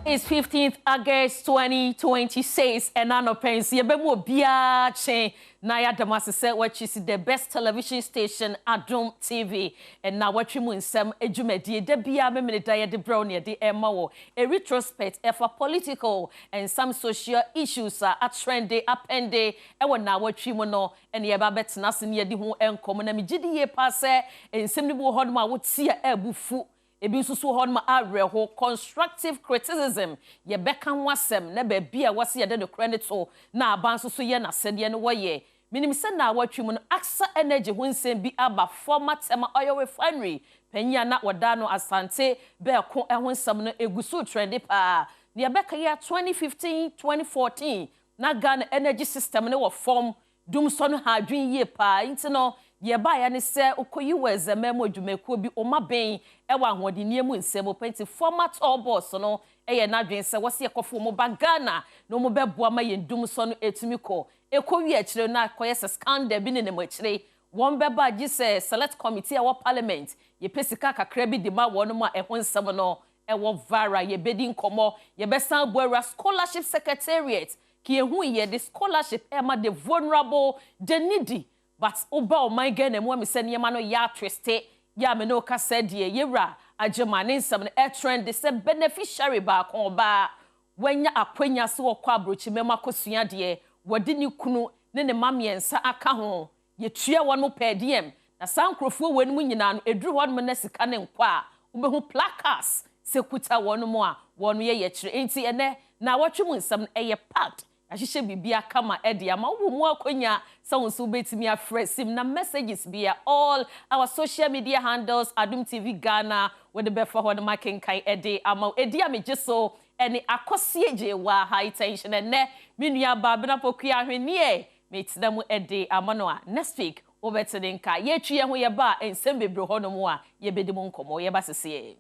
It's 15th August 2026 and ano pensi yebemu bia chen na ya damasese wachi si the best television station Adom TV and Nnawotwe mu nsem edwumadi de bia memene da ye de brown ye de emawo a retrospect for political and some social issues are trendy appende e wo Nnawotwe mu no and ye ba betena se ne ye de ho enkom na megidi ye pase ensem ni bo hodoma wo tia ebufu ebi nsusu hɔ ma areho constructive criticism ye beka wasem na ba bia wase ye de credit to na aban nsusu ye na sede ne woye minim se na Nnawotwe mu no AXA energy ho nsem bi aba former tema oil refinery panya na wada no asante be ko ho nsem no egusu trendy pa ne ye beka ya 2015 2014 na Ghana energy system ne wo form dum so no ha dwen ye pa nti no ye ba ya ne se okoyi weze memo adwumekuo bi omaben ewa hodenie mu nsem penti format all boss no eye na dwen se wose ekofo mo ba Ghana no mo beboa ma yendum so no etumi ko ekowi akire na koyese scandal bi ne ne mo akire won beba gi se select committee e wo parliament ye pesika kakra bi de ma won mo a ehon nsem no e wo vara ye bedi nkomo ye besan boera scholarship secretariat ki ehu ye the scholarship e ma the vulnerable the needy. But oba my Ghana mo me se niema no ya twiste ya me no ka said ye yewra agemanin some e trend de se beneficiary ba kon ba wanya akwanya se wokọ abrochi mema kosua de wodi ni kunu ne ne mamiensa aka ho ye tue wono pediem na sankrofo wenu nyina no eduru wono na sika ne nkwa ubehu placards se kuta wono mo a wono ye kire enti ene Nnawotwe mu nsam eye packed ahihye bibia kama edia ma wo mu akonya so betimi afresim na messages bia all our social media handles Adom TV Ghana with the before when making kai edi ama edia mejeso eni akosieje wa high tension ene minua ba bena pokua hwenie metina mu edi ama no a next week obetedinka ye twie ho ye ba ensem bebre ho no mu a ye bedi mu nkomo ye ba sese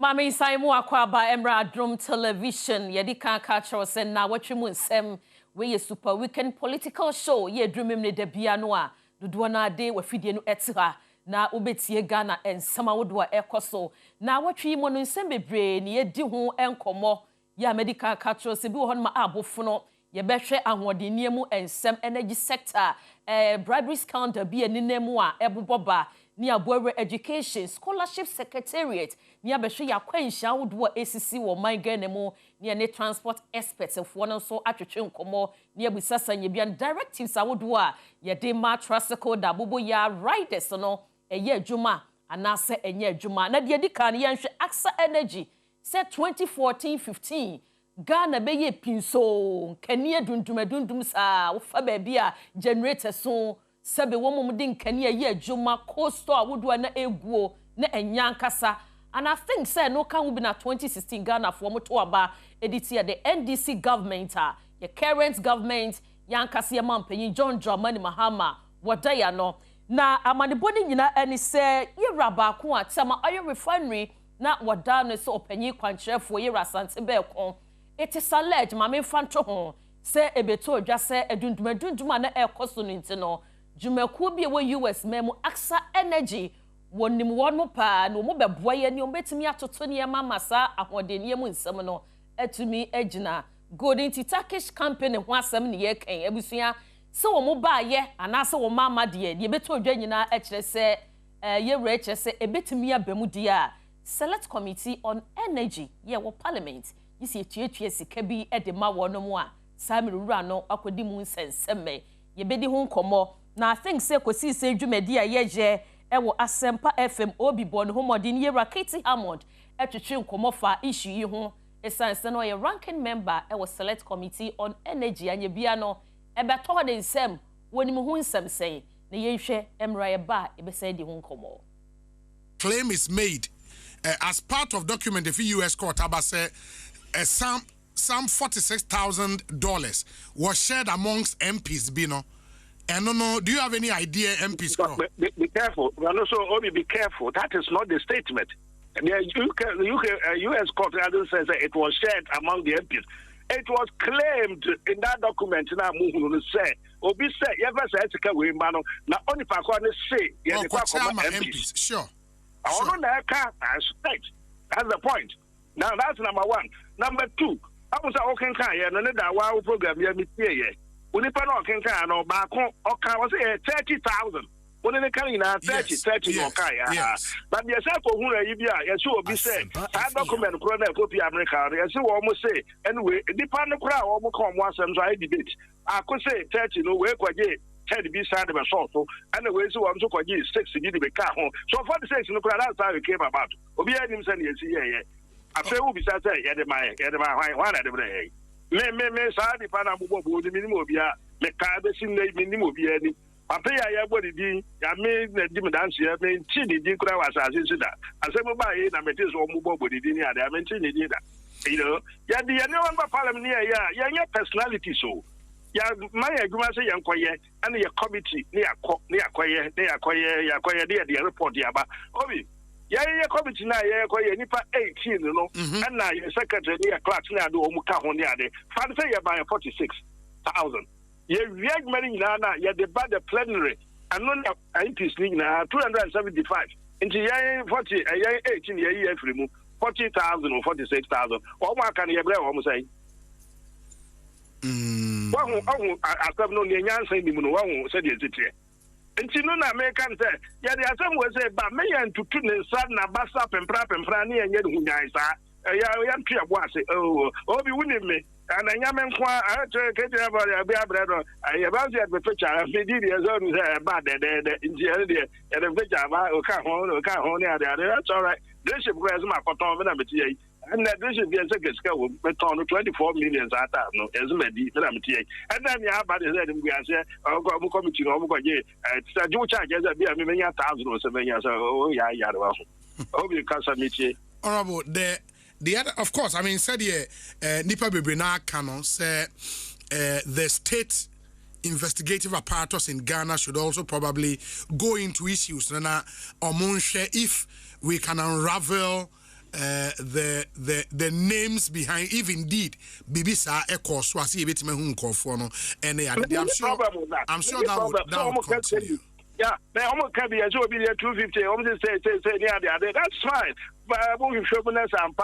Mami Saimu akwaba Emra Adom Television yedika culture se Nnawotwe mu nsem we super weekend political show ye drumim ne da bia no a dodo na ade wafidie no etira na obetie Ghana ensama wodo a ekoso Nnawotwe mu no nsem bebre ne yedi ho enkomo ya medical culture se bi wo no ma abofo no ye behwe ahodenie mu ensem energy sector bribery scandal bi enenemu a eboboba ni aboere education scholarship secretariat ni abehwe yakwanhia wodo esisi wo man Ghana mu ni ne transport experts fo no so atwetwe nkomo ni abusasa nyebia directives awodo a ye de ma tricycle da bobo ya riders no eye adwuma anase enye adwuma na de dika ne yenhwe AXA energy say 2014-15 Ghana be ye pinso kanie dundum sa wo fa ba bia generator so sebe wo mum din kanie ye adwuma costo awodo na eguo na enyankasa and I think say no can we be na 2016 Ghana for moto aba editi the NDC government the current government yankasa ye mampanyi John Dramani Mahama wadaya no na amaneboni nyina eni say ye raba ko atama oil refinery na wada no so opanyi kwankyerefo ye rasante be kon it is alleged mame fanto ho say ebeto odwa say edunduma na ekoso no ntino Jumekuo bi we US memo AXA energy wonim wono pa no mo beboa ye ni obetimi atoto ne masa ahodenie mu nsem no atumi agina golden Turkish company ho asem ne ye kan abusua se wo mo ba ye anase wo mama de ye beto odwa nyina a kire se ye wura kire se ebetimi abamu dia select committee on energy ye wo parliament yisi etuetue sika bi de ma wono mu a samirura no akodi mu nsenseme ye bedi ho nkomo na I think say kosi se dwumadi a yeje ewo Asempa FM obi bon ho modin ye Raketi Hammond etwetwe nkomo fa issue yi ho esanse no ye ranking member ewo select committee on energy anya bia no ebeto de nsem woni mu ho nsem sen na yenhwe emra ye ba ebesa di ho nkomo. Claim is made as part of document of US court abase some $46,000 was shared amongst MPs bino. And no, do you have any idea, MPs? Be careful. And also, only be careful. That is not the statement. The U.S. court says that it was shared among the MPs. It was claimed in that document. Now, say, Obi said, "You ever said to we man? Now, only if I say, MPs, sure. I want to I suspect That's the point. Now that's number one. Number two, I was okay kind and that wow program here me here. When you put on can no back on was 30,000. When they can in 30 okay. But the example who you be be say I document copy America. Yes, you almost say anyway, depend on crowd almost come once and try debate. I could say 30 no way quite head be side of a sort and the way so I'm so quite 6 to be car home. So for the sake of that's how it came about. Obi him saying yes, I say who be said my one at the day. Me side if I'm moving the minimum bia me car be seen the minimum bia any. Papa ya body di ya me na di me dance ya me nti di kura was asese da. Asem ba ye na me te so mo body di ni ada me nti ni di da. You know, ya di ya no one parliament ya personality so. Ya my adwuma say yankoye and your committee ne yakoye the report ya ba. Obi ya committee na ya yakoye nipa 18 no and na your secretary ne clerk na do omu ka ho ne ade. Fan say ya by 46,000. Ye react many na ya debate the plenary and non MPs ni na 275 into ya 40 ya 18 ya free mu 40,000 or 46,000 o ma kan ye bre o mo say wahu asem no ne nyansa ni mu no wahu say de titre nti no na me kan say ya de asem we say ba me ya ntutu ne nsa na basa pempra ne ya hu nyan sa ya ntwa bo ase obi wuni me ana nyame nkwa ache keje about ya bia bredo ya ba zi be picture me di de zo ni say ba de nti ya de picture ba o ka ho ne ade that's all right this is because my cotton na me tie and this is the second scale we turn 24 million at no as me di na me tie and then ya ba de say we say o committee no go je ju charge as bia me nya 1,000 or 7 so o ya do ho o bi ka submit honorable the other, of course, I mean, said here, Nipa Bebrina Canon say the state investigative apparatus in Ghana should also probably go into issues. Nana Omunshe, if we can unravel the names behind, if indeed Bibisa Eko Swasi Bitme Hunkofono, and I'm sure that would continue. Yeah, they almost can be as well be 250. Almost say that's fine. But we show some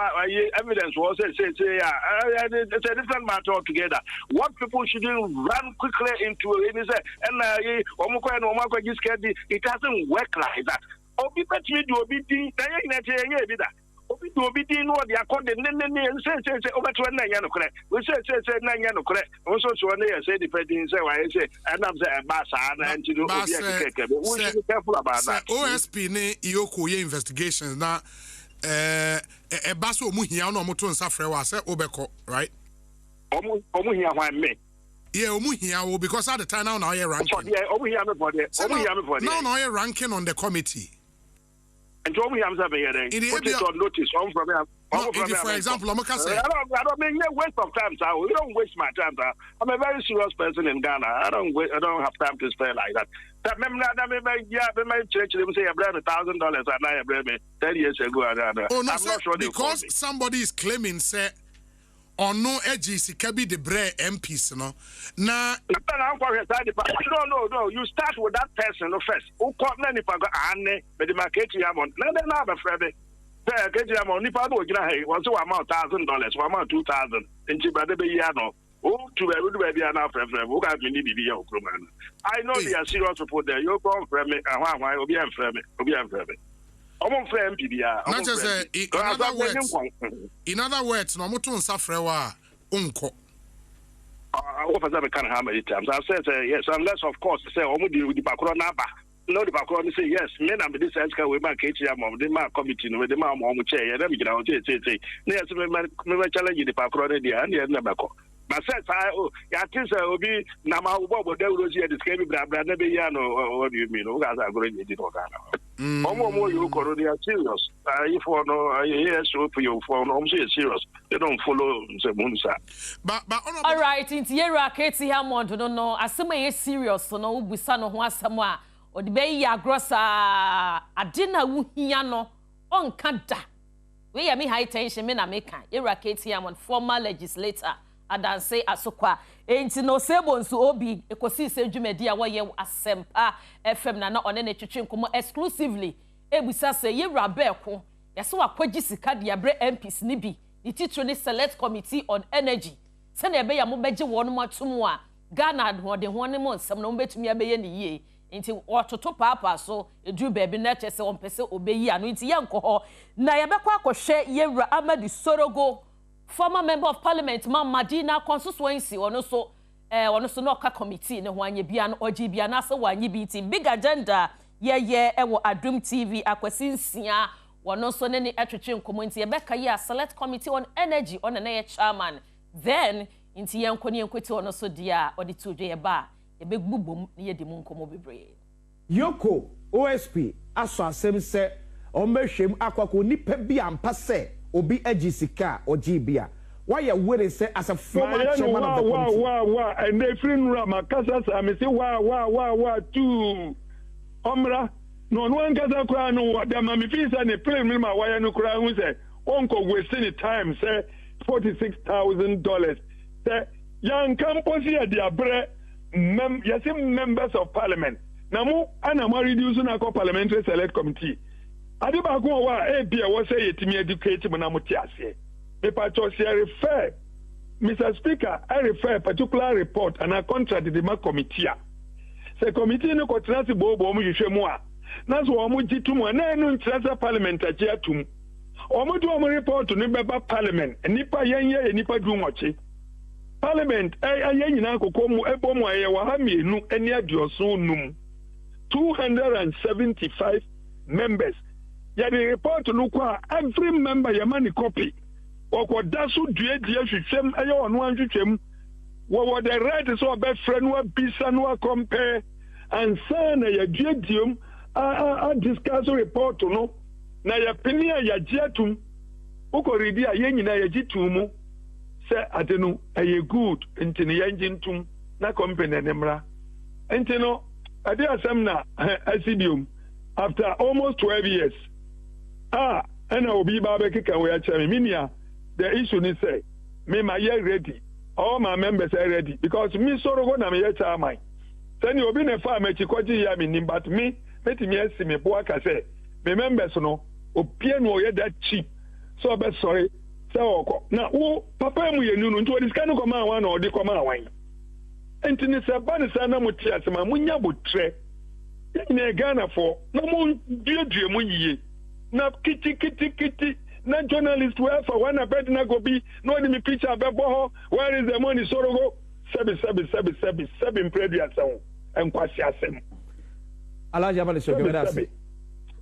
evidence was say it's a different matter altogether. What people shouldn't run quickly into it is it doesn't work like that. Obi betri do obi din na ye bi da. Obi do obi din no dey accord say obeto na nya no kore. We say na nya no kore. We so na ye say depending say why say and am say ba sa na nti do obi ekeke. We should be careful about that. OSP ne Iyoko ye investigations na ba so omu hia na omoto nsa frɛ wa say obeko, right? Omu hia wan me. Yeah, omu hia because at the time now you ranking. Yeah, omu hia me for there. Now you ranking on the committee. And Joe Williams have put it on notice. For example, I'm say I don't mean waste of time, sir. We don't waste my time, sir. I'm a very serious person in Ghana. I don't have time to spare like that. That my church them say I brought $1,000 and I brought me 10 years ago. Oh no, sir, because somebody is claiming say or no edges can be the bread MPs, no. Now, no. You start with that person first. Who caught many pago ane, but the market yamon. Now they have a friend. Get yamon. Nipa do gina hey. Once one amount $1,000, one amount 2,000. In Chiba de Yano. Oh, to a baby and our friend. Who got me be I know they are serious support there. You go from me. Why will be unfriendly? Not just in other words, no moto nsafrewa unko. What that can how many times? I said yes, unless of course say omu di pakro naba. No the pakro say yes, me na be this can we make it mom, the man committee no the man omu chair, let me get out say. Yes, me challenge the pakro there and the never go. But said I think obi na ma ubo de rozi e discave bra na be ya no what do you mean? O guys are going to do that. Omo you ko they are serious. If for no yes so you for no serious. They don't follow say munsa. But all right, into Yera Keti Hammond no asema serious no busa no ho asem a odi be ya grossa adina wu hia no onka da. We ya me high tension me na meka. Yera Keti Hammond former legislator adanse asokwa enti no sebo nso obi ekosi se dwumadi a woye asempa FM na one ne twetwe nkomo exclusively ebusa se Yera Beko Yaso akwaji sika de abre MPs ni bi. The titro ni Select Committee on Energy. Se na ebe ya mo beje won mo atum a Ghana ho de ho ne mo nsam na mo betumi abeye ne yie. Nti ototo papa so edu baabi na chese on pese obeyi ano nti ye nko na ye bekwa akohwe Yewura Amadi Sorogo, former member of parliament Madina constituency ono so no ka committee ne ho anye bia no oji bia na se wanye bi ti big agenda ye ewo Adom TV akwasi nsia wono so ne atwetwe nkomo nti ye beka ye Select Committee on Energy on na ye chairman then nti ye nkoni enkweti ono so dia odi tudwe ye ba ye begbubom ne ye di mu nkomo bebre Yoko OSP aso asem se ombehwem akwako nipa bi ampa se obi agisika ogibia why you waiting say as a former chairman of the committee and they free Rama Casas I say wa two omra no one kasa kra no da mami fi say ne play me ma why no kra hu say onko wasting time say $46,000 say young campus here dia bre members of parliament na mu ana ma reduce na parliamentary select committee ade ba ko wa bia wo say yetimi educate mu na mu ti ase me patcho say refer Mr. Speaker I refer particular report and a contract the committee say committee no ko transi bobo mu hwehwe mu a na so wo mu gitumu na enu ntrasa parliament agia tum o mu do mu report no beba parliament nipa yenye nipa du mochi parliament ayen nyina kokko mu ebo mu aye wa ha mienu eni adioso num 275 members ya the report no kwa every member ya mani copy oko dasu due hwehwem aye ono anhwehwem wo the right so be friend wa bisa no compare and sana ya duedium a discuss report no na ya penia ya giatum uko redi a ye nyina ya gitumu se adenu aye good ntini ya njintum na company nemra ntino ade asem na asidium after almost 12 years and obi ba be kika we acha me nia the issue ni say me ma ye ready all my members are ready because me Sorogo na me ye chairman sani obi na fa ma chikoji ya me nim but me metimi esi me bo aka say me members no opie no ye that cheap so be sorry say oko na wo papa mu ye nunu nti odi scan ko ma wan na odi ko ma wan enti ni se ba ni sa na mu ti asema munya botre ni Ghana for na mu duedue mu yiye na kiti na journalist where for one abed na go be no ni me picture abebo where is the money Sorogo seven previous sound and kwasi asem Alhaji Amadi Sorogo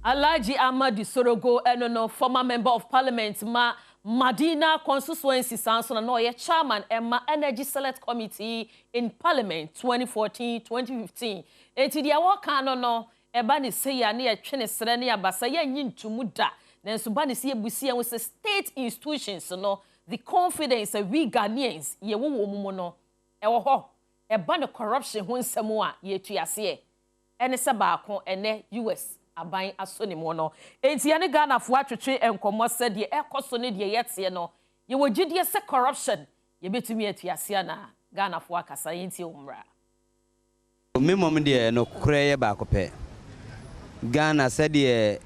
Alhaji Amadi Sorogo no former member of parliament Madina constituency sanso na ye chairman Emma Energy Select Committee in Parliament 2014-2015 enti dia wo kan no eba ni se ya na ye twene sere ne abasa ye nyintumu da nanso ba ni se ebusia we say state institutions no the confidence of we Ghanaians ye wo mu no ewo ho eba ne corruption ho nsemu a ye tuase ene se baako ene US aban asoni mo no enti ya ne Ghana fo atwetwe enkomo se de ekoso ne de yete no ye wogidie se corruption ye betumi atuase na Ghana fo akasa yenti umra me mom de no kura ye baako pe Ghana said ye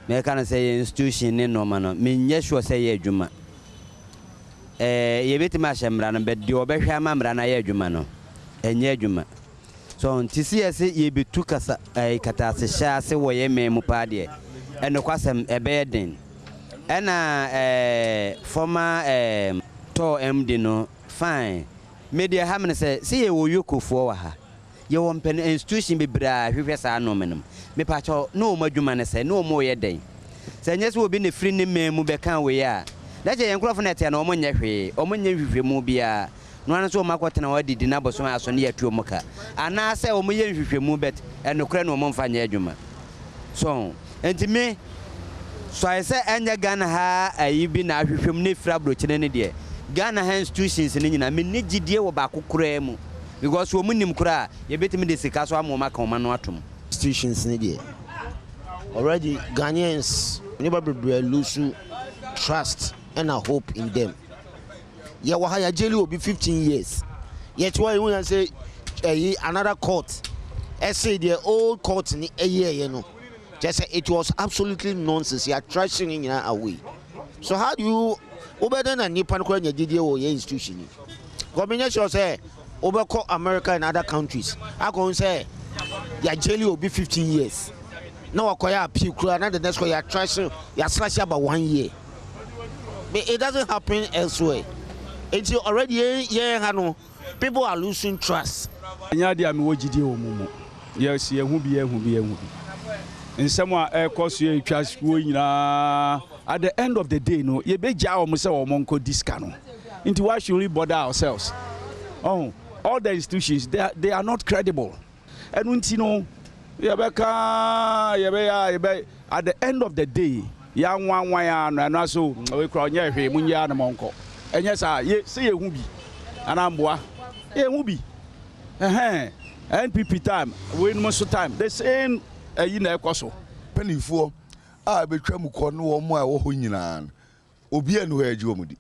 me kan say institution ne no ma no me nye sure say ye adwuma ye betumi ahemra no be de obehwa amamra na ye adwuma no enye adwuma so ntisi ese ye betu kasa katase sha se wo ye memu pa de eno kwasem ebe den ena former to MD no fine media ha me say ye wo yokofo wa ha ye wo mpene institution be bra hwehwe sa no menum me pa cho no mo adwuma ne say no mo ye den say nyese obi ne free ne memu be kan we ya da je yenkrofo na te na o mo nya hwe o mo nya hwehwe mu bia no an so makotena wadidi na boso aso ne yatuo muka ana se o mo ye hwehwemu bet enokre no mo mfa nya adwuma so enti me so I say enya Ghana ha ayi bi na hwehwem ne fra brochine ne de Ghana ha institutions ne nyina me ne gidie wo ba kokora mu because wo munim kura ye betimi de sika so amoma ka oma no atom institutions ne de already Ghanaians never lose trust and a hope in them. Yeah, wahaya jail will be 15 years. Yet why you say another court? I say the old court in a year, you know. Just say it was absolutely nonsense. You are trashing it away. So how do you better than Nippon Korean institution? Government should say over America and other countries. I go and say your jail will be 15 years. Now acquire appeal, another next year you are trashing, you are slashing about 1 year. But it doesn't happen elsewhere. It's already people are losing trust. Yes, in some course you trust at the end of the day, no, you be jaw monko discano. Into why should we bother ourselves? Oh, all the institutions they are not credible. And when you know, at the end of the day, young one and also we cry munya na monko. And yes, say a wooby, and I'm boy, wooby. NPP time, when most of the time, the same koso. Penny for I be tramuko no more ohunyina. Obi anu ejumudi.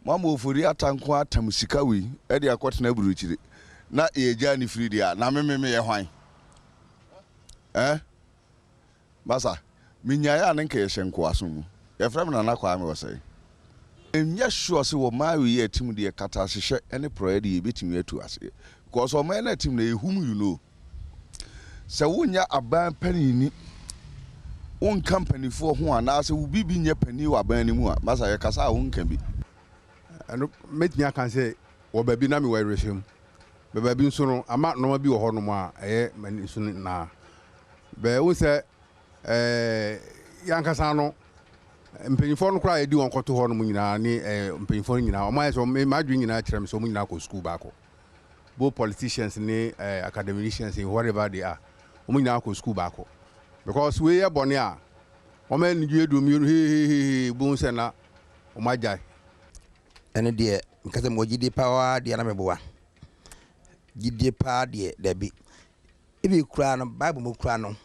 Mama ofori atanko atamusika wi e de akwatena buruchiri. Na eja ni free dia na me ye hwan. Basa, minyaya na nke ye hyenko asom. Ye frem na na kwa me wosai. Enya sure se wo ma wi ye tim de kata hye ene proye de betimi atu ase. Because o man na tim na ehum you know. Se wonya aban panini on company for ho ana se wo bibi nya pani wa ban ni mu a masa ye kasa wo nka bi eno metimi aka say wo ba bi na me wa rehwem be ba bi nso no ama no ma bi wo ho no mu a eye mani so na be wo se yankasa no mpanyinfo no kra ye di won koto ho no mu nyina ni mpanyinfo nyina o ma so ma dwi nyina kire me so mu nyina ko school back both politicians ni academicians in whatever they are o mu nyina ko school back because we are born here o ma ni due do mi bu se na o ma jai ene de nkase mo gidi power de na meboa gidi pa de debi ibi kura no bible mo kura no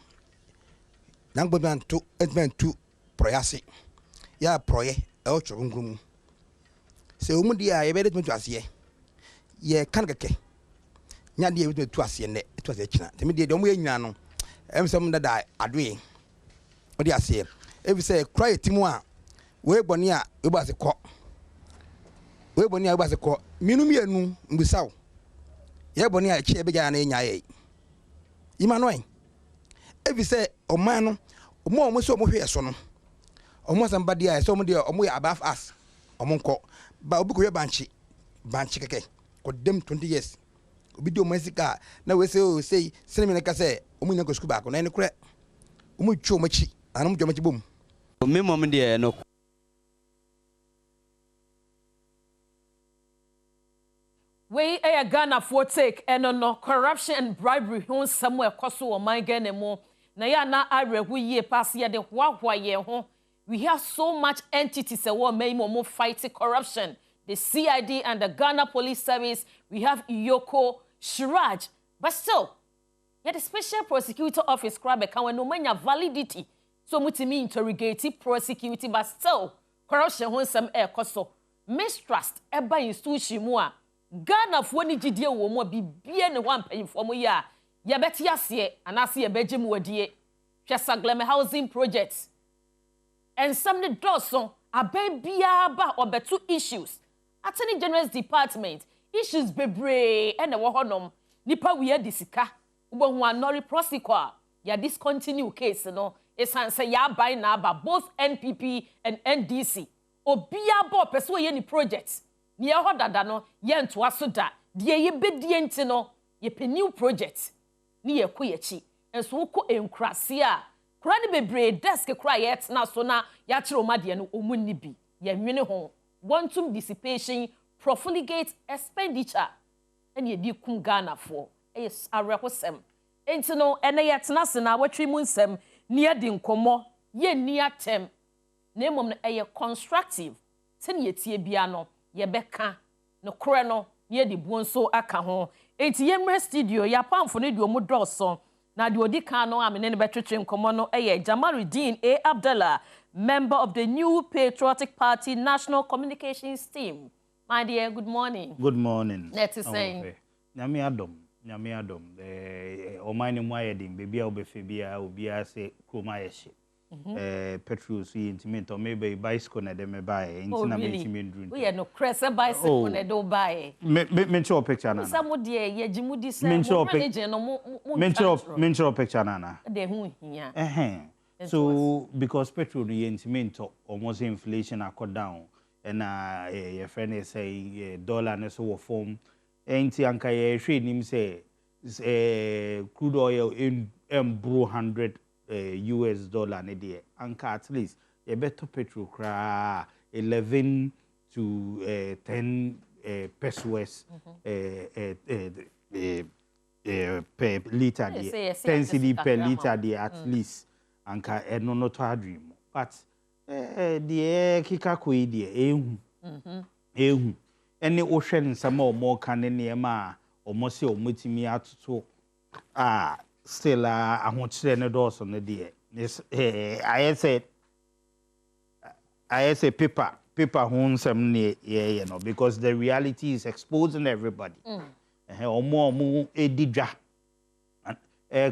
nangbo ban to etmentu proyase ya proye e o chogungum se o mu de a ye be de tmentu ase ye kan keke nya de ye tu ase ne tu ase kina temi de o mu ye nyina no emsem dada adoe o de ase ebi se kura etimu a we boni a we ba se ko we boni a we ba se ko minum ye nu mbisaw ye boni a chi ebe ja na nya ye imanoy ebi se o man no o mo so mo hwe so no o mo san bade a so mo de o mo ya above us o mo nko ba obi ko ye banchi keke ko dem 20 years obi de o masika na we say o say sinemi na ka say o mo nyanko school ba ko na ne kure o mo twa o machi anam twa machi bom me mom de no we a Ghana for take and no corruption and bribery hon somewhere koso o man Ghana mo na ya na arehu ye pass ye de hwa ye ho. We have so much entities that will make more fighting corruption. The CID and the Ghana Police Service, we have Iyoko, Shiraj, but still, yet the Special Prosecutor Office crab account no mania validity. So mutimi interrogative prosecuting, but still, corruption won some air koso. Mistrust eba institution mua. Ghana for ni jidie wo mo bi bie ne wan pay for mo ya. Ya beti ase anase ye beje mu wadie. Hwesa gleme housing projects. And some the doson aben bia ba obetu issues. Attorney General's Department issues bebre and the wohonom nipa we disika ubo hu anori prosecutor ya discontinue case no esanse ya buy na ba both NPP and NDC obia bo pese we ni project ni ho dada no ye nto aso da de ye bedie nti no ye pe new project ni ye ko ye chi enso ko enkrase a kura ni bebre desk kura ye tena so na ya kire omade no omunni bi ye nwene ho wantum dissipation profligate expenditure and ye di kum Ghana for is arekosem enti no ene ye tena se na watwi mu nsem ni adi nkomo ye ni atem na emom no eye constructive ten ye tie bia no ye beka no kore no ye di buonso aka ho enti ye mre studio ya pamfo ne di omu doso na di odi kan no amene ne betwetwe nkomo no eye Jamaluddin A. Abdallah, member of the New Patriotic Party National Communications Team. My dear, good morning. Good morning. Let's say Nyame Adom nyame adom omani mu ayedin bebia obefebia obia se kroma yehye petrol so intimate or maybe bicycle na dem buy intina me ndru we no cresse bicycle na do buy me show picture na some de ye jimudi say mo manage no me show picture na de hu hia so because petrol no intimate almost inflation akọ down and your friend is say dollar na so form enti anka ye hwe nim say crude oil in bro 100 US dollar ne de anka at least ye better petrol kra 11 to 10 pesos per liter de 10 cedi per liter de at least anka eno no to adwim but de kika koi de ehu ene o hwe nsama o mo kan ne ma o mo se o motimi atoto still ahokyere ne dɔɔso ne de I say paper ho nsɛm ne ye no because the reality is exposing everybody omo edidwa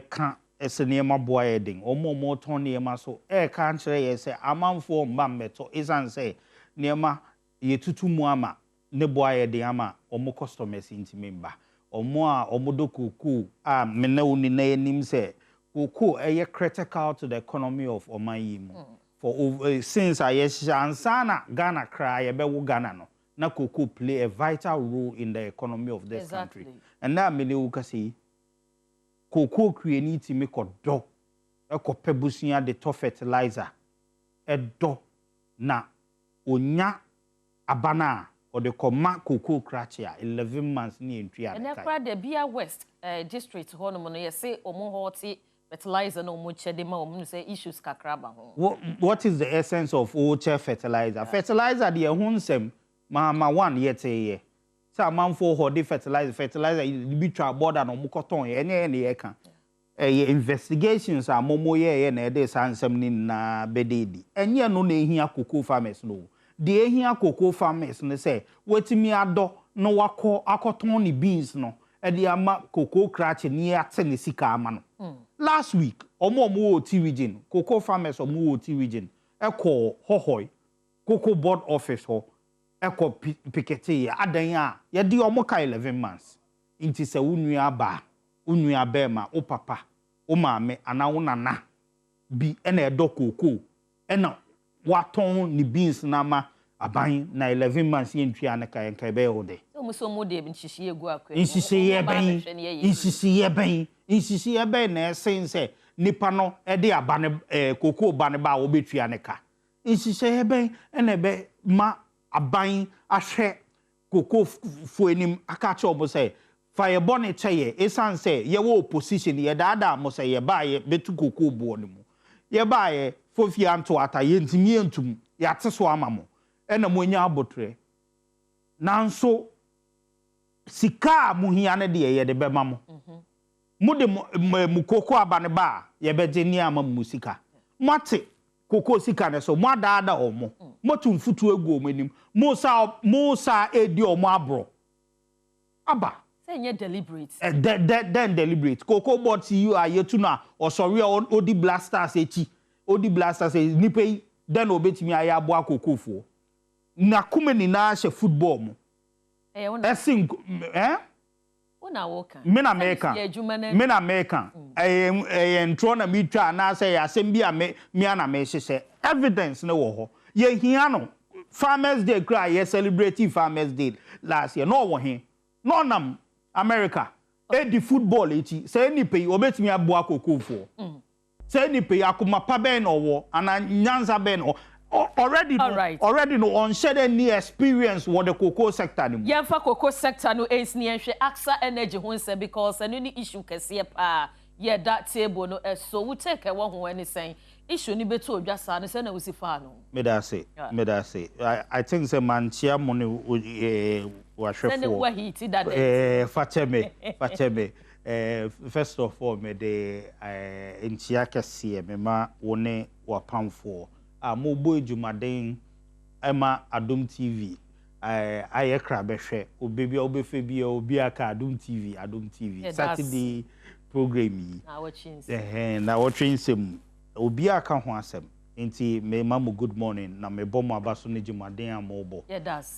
ka esenema boa edin omo ton niema so ka nkyere ye say amanfo mba mmeto isan say niema ye tutu mu ama ne boa edin ama omo customers intimemba omo do kuku mena uni na enim say kuku critical to the economy of Omayimu for over, since ansana Ghana cry wo Ghana no na kuku play a vital role in the economy of this country and that many who can see cocoa create me ko do e ko pebusia de to fertilizer e do na onya abana or the command cocoa crachia 11 months ni entry and ekra de Bia West district ho no no ye say omo hoti fertilizer no mo chede ma omo say issues kakraba ho what is the essence of oche fertilizer fertilizer de hunsem mama one yete ye sa manfo hodi fertilizer bi twa border no mo koton ye ne ye ka investigations are momo ye na de sansem ni na bededi enye no na ehia cocoa farmers no de ehia cocoa farmers ne say wetimi ado no wako akoton ni beans no e de ama cocoa crach ni ate ne sika ama no last week omo oti region cocoa farmers omo oti region e ko hohoi cocoa board office ho e ko pikete ya adan a ye de omo ka 11 months inti se unua ba ma o papa o maame ana wo nana bi e na edo cocoa e na waton ni beans na ma aban na 11 months yentwi anaka yenka be ode so mo de nchishi egu akwa insisi ye ben na sense nipa no e de abane cocoa bane ba wo betwi anaka insisi ye ben ene be ma aban ahwe cocoa fuenim akache obo say fire bonne cheye esan say ye wo opposition ye daada mo say ye ba ye betu cocoa bo ne mu ye ba ye fofi anto ata ye ntimi entum ya teso amamo ena mo nya abotre nanso sika muhia ne de ye de be mamo mo de mu cocoa abane ba ye be je ni ama musika mate cocoa sika ne so mo daada omo motum futu egu omanim musa edi omo abro aba say nye deliberate then deliberate cocoa board see you are yetu na osori odi blasters echi odi blasters nipe then obetimi aya abo akokofo na kumeni na she football mo esin una woka me na American ntro na mitwa na say asem bia me na me hye evidence na wo ho ye hia no farmers day cry ye celebrate farmers day last year no wo he no nam America the football echi say ni pay obetimi abo akokofo say ni pay akoma pa ben owo ana nyanza ben already no on share any experience what the cocoa sector ni yeah for cocoa sector no is ni enhwe AXA energy ho nse because any issue kese pa yeah that table no so we take one ho anything issue ni betu odwasa no say na we si fa no me da say I think say man chia mo ne wa hwefo fateme first of all me de ntia kese me ma woni wa pamfo mo boy jumaden ema Adom TV I crabeshe obebi obefebi obi aka Adom TV Saturday program yi na watching some obi aka ho asem nti me mamu good morning na me bom abaso ne gimaden amobo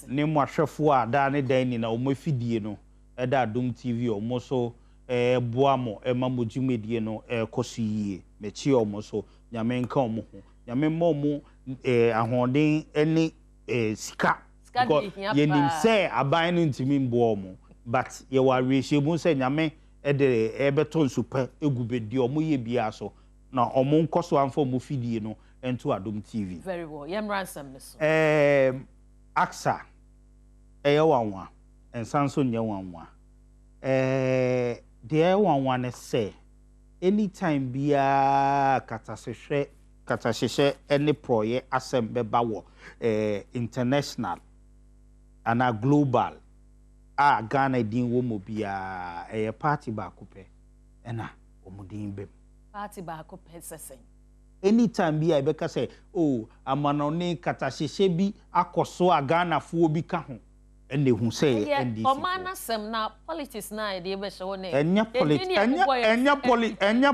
ne mo ahwefo a da ne dan ni na o mafidie no da Adom TV o mo so boa mo mamu gimedie no koso yie me chi o mo so nyame nka o mo ho nyame mo mo ahoden ene sika yenim say aban no ntimi mbo mo but ye wa rehye mu say nyame de ebeto nsupa egubedi o mo ye bia so na o mo nkoso amfo mo fidie no ento Adom TV very well yem ransom ne so aksa wanwa ensanso nye wanwa de wanwa ne say anytime bia katasehwe any proye asem beba wo international ana global Ghana din wo mo bia party ba kope ena omudin bem party ba kope sesen anytime bia be ka say oh amanone katasehwe bi akoso Ghana fo bi ka ho ene hu say NDC o mana sem na politics na de be show ne enya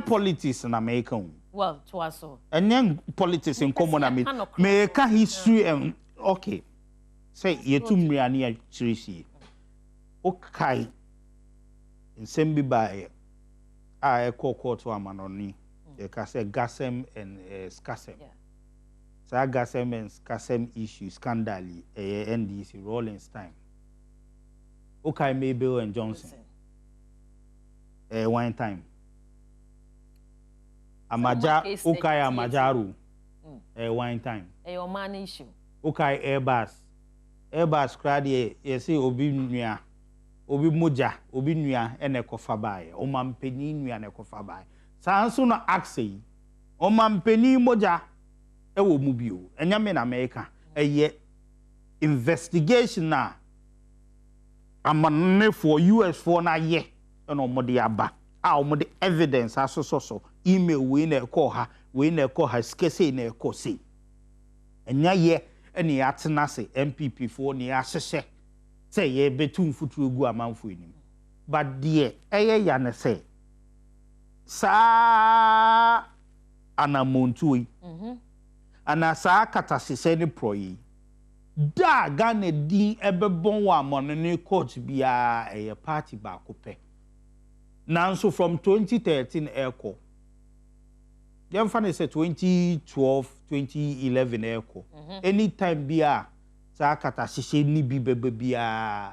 politics na make hu well to aso enya politics in common na me ka history okay say yetu mriani ya chirisi okay nsem bi ba a ekoko to amanoni e ka say gasem and skasem sa gasem and skasem issue scandal NDC Rollins time okay Mabel and Johnson one time amaja okay amajaru one time o man issue okay Airbus crowd ye say obi nua obi moja obi nua ene kofa bae o mampeni nua ne kofa bae sanso no axe o mampeni moja e wo mu bio enya me na America investigation na amanne for US for na ye eno mo de aba o mo de evidence asoso email we na call ha skese na call say enya ye eni atena se MPP for ni ahyehe say ye betum futuro gu amanfo enim but de ya ne say sa anamontu ana sa katasese ni proyi da Ghana din ebebon wa monene court bia party ba kope nanso from 2013 eko dem fa say 2012 2011 eko anytime bia sa katasese ni bi bebe bia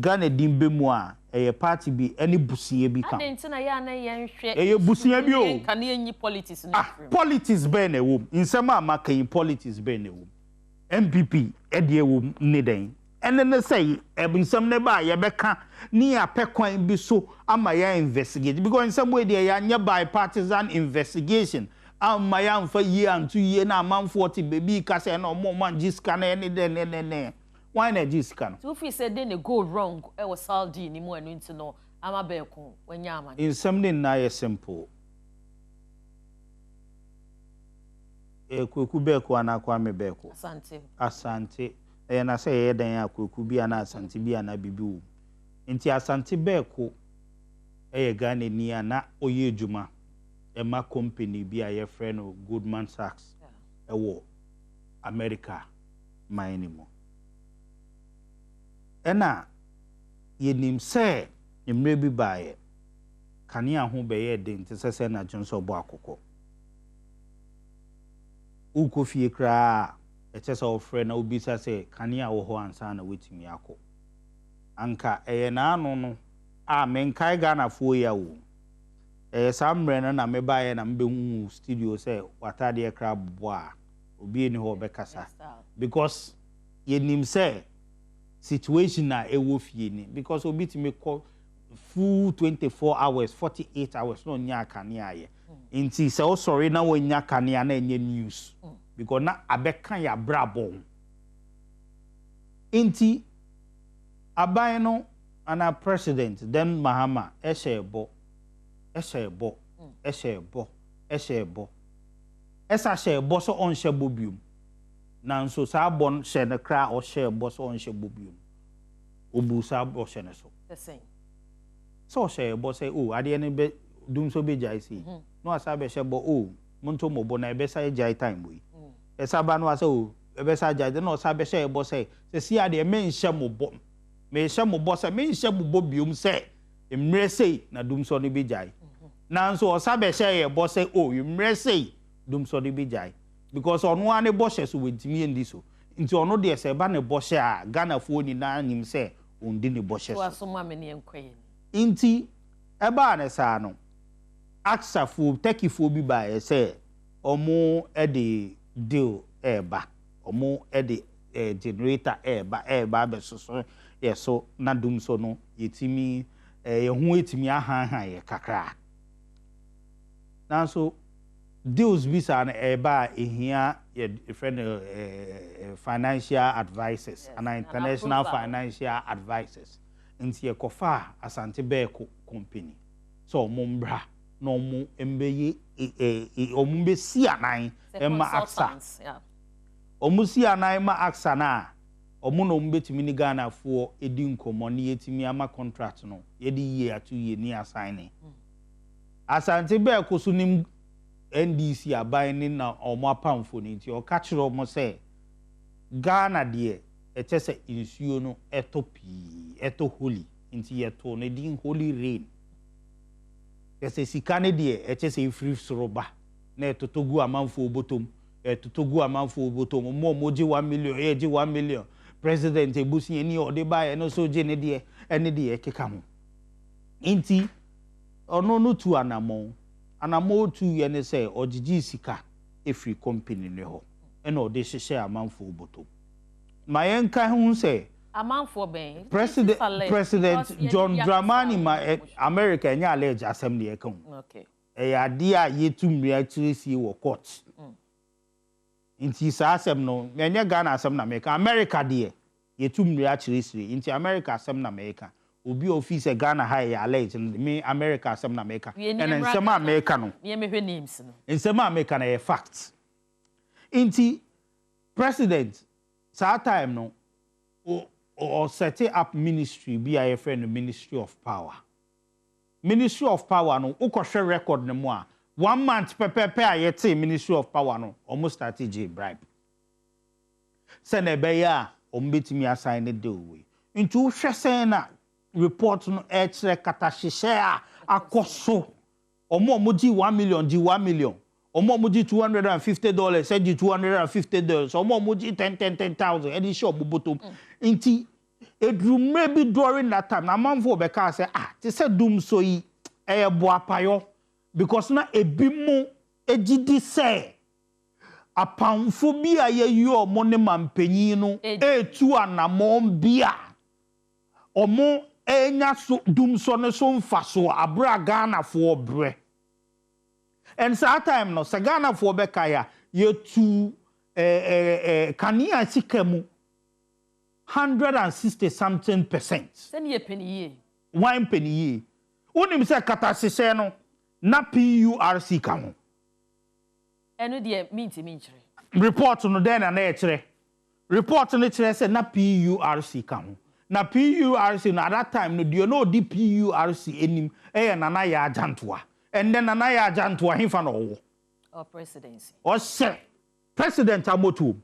Ghana din be mu a party bi any busie bi kan adentina ya na ye nhwe busie bi o kan ye politics na politics be na wo nsema amaka yin politics be na wo MPP ede wo ne den ene ne say nsem ne ba ye beka ni apekwan bi so ama ya investigate because nsem we dey ya nya bipartisan investigation ama ya mfa yi antu yi na amanfo ti baby ka say na omo man jiska na ene den ne why na jiska no so fi say dey ne go wrong e was Saudi ni mu anu nti no ama be ko wanya ama nsem ne na ye simple kweku beko anakwa me beko asante na say ye dan akweku bi ana asante bi ana bibiu nti asante beko Ghana ni ana oye ejuma ma company bi a ye friend no Goldman Sachs wo America mine mo ena yenim say emre bi baaye kane aho be ye de nti sese na jonso bo akoko uko fie kra etesa ofre na obisa se kanea wo ho ansa na wetimi akọ anka na anu no a menkai Ghana fo ya wo samre na meba na mbehu studio se watade kra bo a obi ni ho bekasa because yenim se situation na ewo fie ni because obi timi call full 24 hours 48 hours no nya kanea ye inti se o sorry na wonya kanea na enye news because na abeka ya brabo inti aban no ana president then Mahama eshebo esa shebo so on shebo bium nanso saa bon hye ne kra o hye boss on hye bobium obu saa bo hye ne so the same so hye boss say oh ade ne be dum so be jai si no asa be hye bo oh monto mobo na be sa jai time boy esa ba no asa oh be sa jai no asa be hye boss say se si ade me hye mobo me hye mobo say me hye mobo biom say emre say na dum so no be jai nanso osa be hye boss say oh emre say dum so no be jai because ono ane boshe so wentimi endi so nti ono de se ba ne boshe a Ghana fo ni na nim se ondi ne boshe so waso ma me ne enkoye nti eba ne sa no aksa fo taki fo bi ba e se omo e de deal eba omo e de generator eba be so ye so na dum so no yetimi ye hu etimi ahan ye kakra nanso deals visa na eba ehia ye friend financial advisors and international financial advisors nti ye kofa asante be company so ombra no mu embeye ombe si anan ema aksa omu si anan ma aksa na omu no mbetimi ni Ghana fo edi nkomo ne yetimi ama contract no ye di year to year ni assign asante be ko so nim NDC abaini na omo apamfo ni nti o ka kire omo se Ghana de eche se insuo no eto holy nti yeto ne din holy rain ese sikane de eche se free soroba na etotogu amanfo obotom mo ji 1 million ji 1 million president ebusi eni o de ba no so je ne de ene de keka ho nti ono no tu anamon anamo tu ye ne say ogigi sika efri company ne ho ena o de hyehyɛ amanfo obotom ma yenka hu say amanfo ben president John Dramani ma America enya allege asem ne yeka hu okay ya de a yetu mmia tirisi wo court inti sa asem no enya Ghana asem na America de yetu mmia tirisi inti America asem na America obi office Ghana high allege me America asem na America and nsem America no ye mehwe names no nsem America na fact inti president sa time no or set up ministry be a friend ministry of power no ukoshe record ne mo a 1 month pepepe a yete ministry of power no almost strategy bribe se na be ya ombetimi assign the deal we into hwese na report no etre katahyehe a akoso omoji 1 million omoji $250 said $250 omoji 10,000 edi show bobotom inti edrume bi during that time na manfo be ka say ti say dum so yi boapayo because na ebimu ejidi say apamfo bi ayeyi omo ne mampanyin no etu anamon bia omo enya so dum so ne so mfaso abra Ghana fo bre and that time no se Ghana fo be kaya yetu kania sikemu 160 something %. Send ye penny ye. 1 penny ye. Unim se katasise no na PURC ka ho. Eno de minti minchire. Report no den na ekire. Report no kire se na PURC ka ho. Na PURC no at that time no do no di PURC enim nana ya ajantoa. And then nana ya ajantoa himfa no wo. Or presidency. O se president amotu.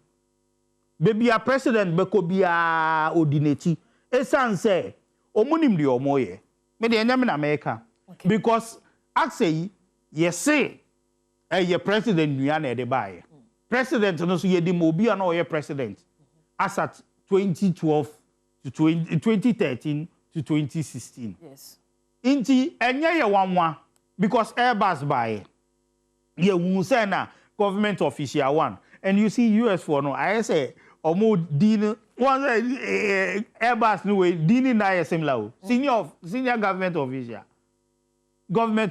Baby a president beko bia odineti esan say omunim de omoye me de nyame na America because aksei ye say ye president nua na de bae president no so ye di mo bia na oye president as at 2012 to 2013 to 2016 yes inti enye ye wanwa because Airbus bae ye wu say na government official one and you see US for no I say omo din one Airbus no way din na similar senior government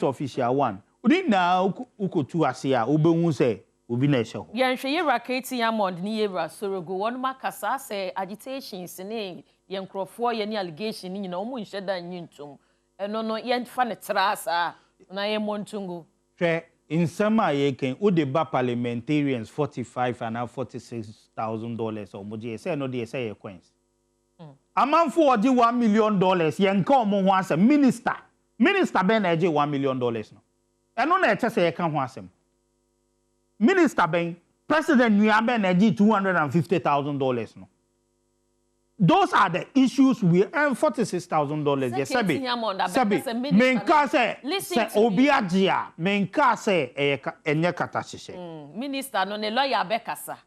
official one udi na ukotu ase a obehu se obi na ehye ho yenhwe ye rocket yamond ni ye rasorogo won makasa se agitations ne ye nkrofo ye ni allegation ni nyina omo nhye da nyintum eno no ye fa ne trasa na ye montungu hwe in some ye can ba parliamentarians $45 and $46,000 or more say no they say coins. A man for $1 million yen come once a minister ben $1 million no. And on that say can once him. Minister ben president we are ben $250,000 no. Those are the issues we earn $46,000. Yes, Sabi. Menka say obiagia. Menka say enye katashishe. Minister no ne lawyer bekasa.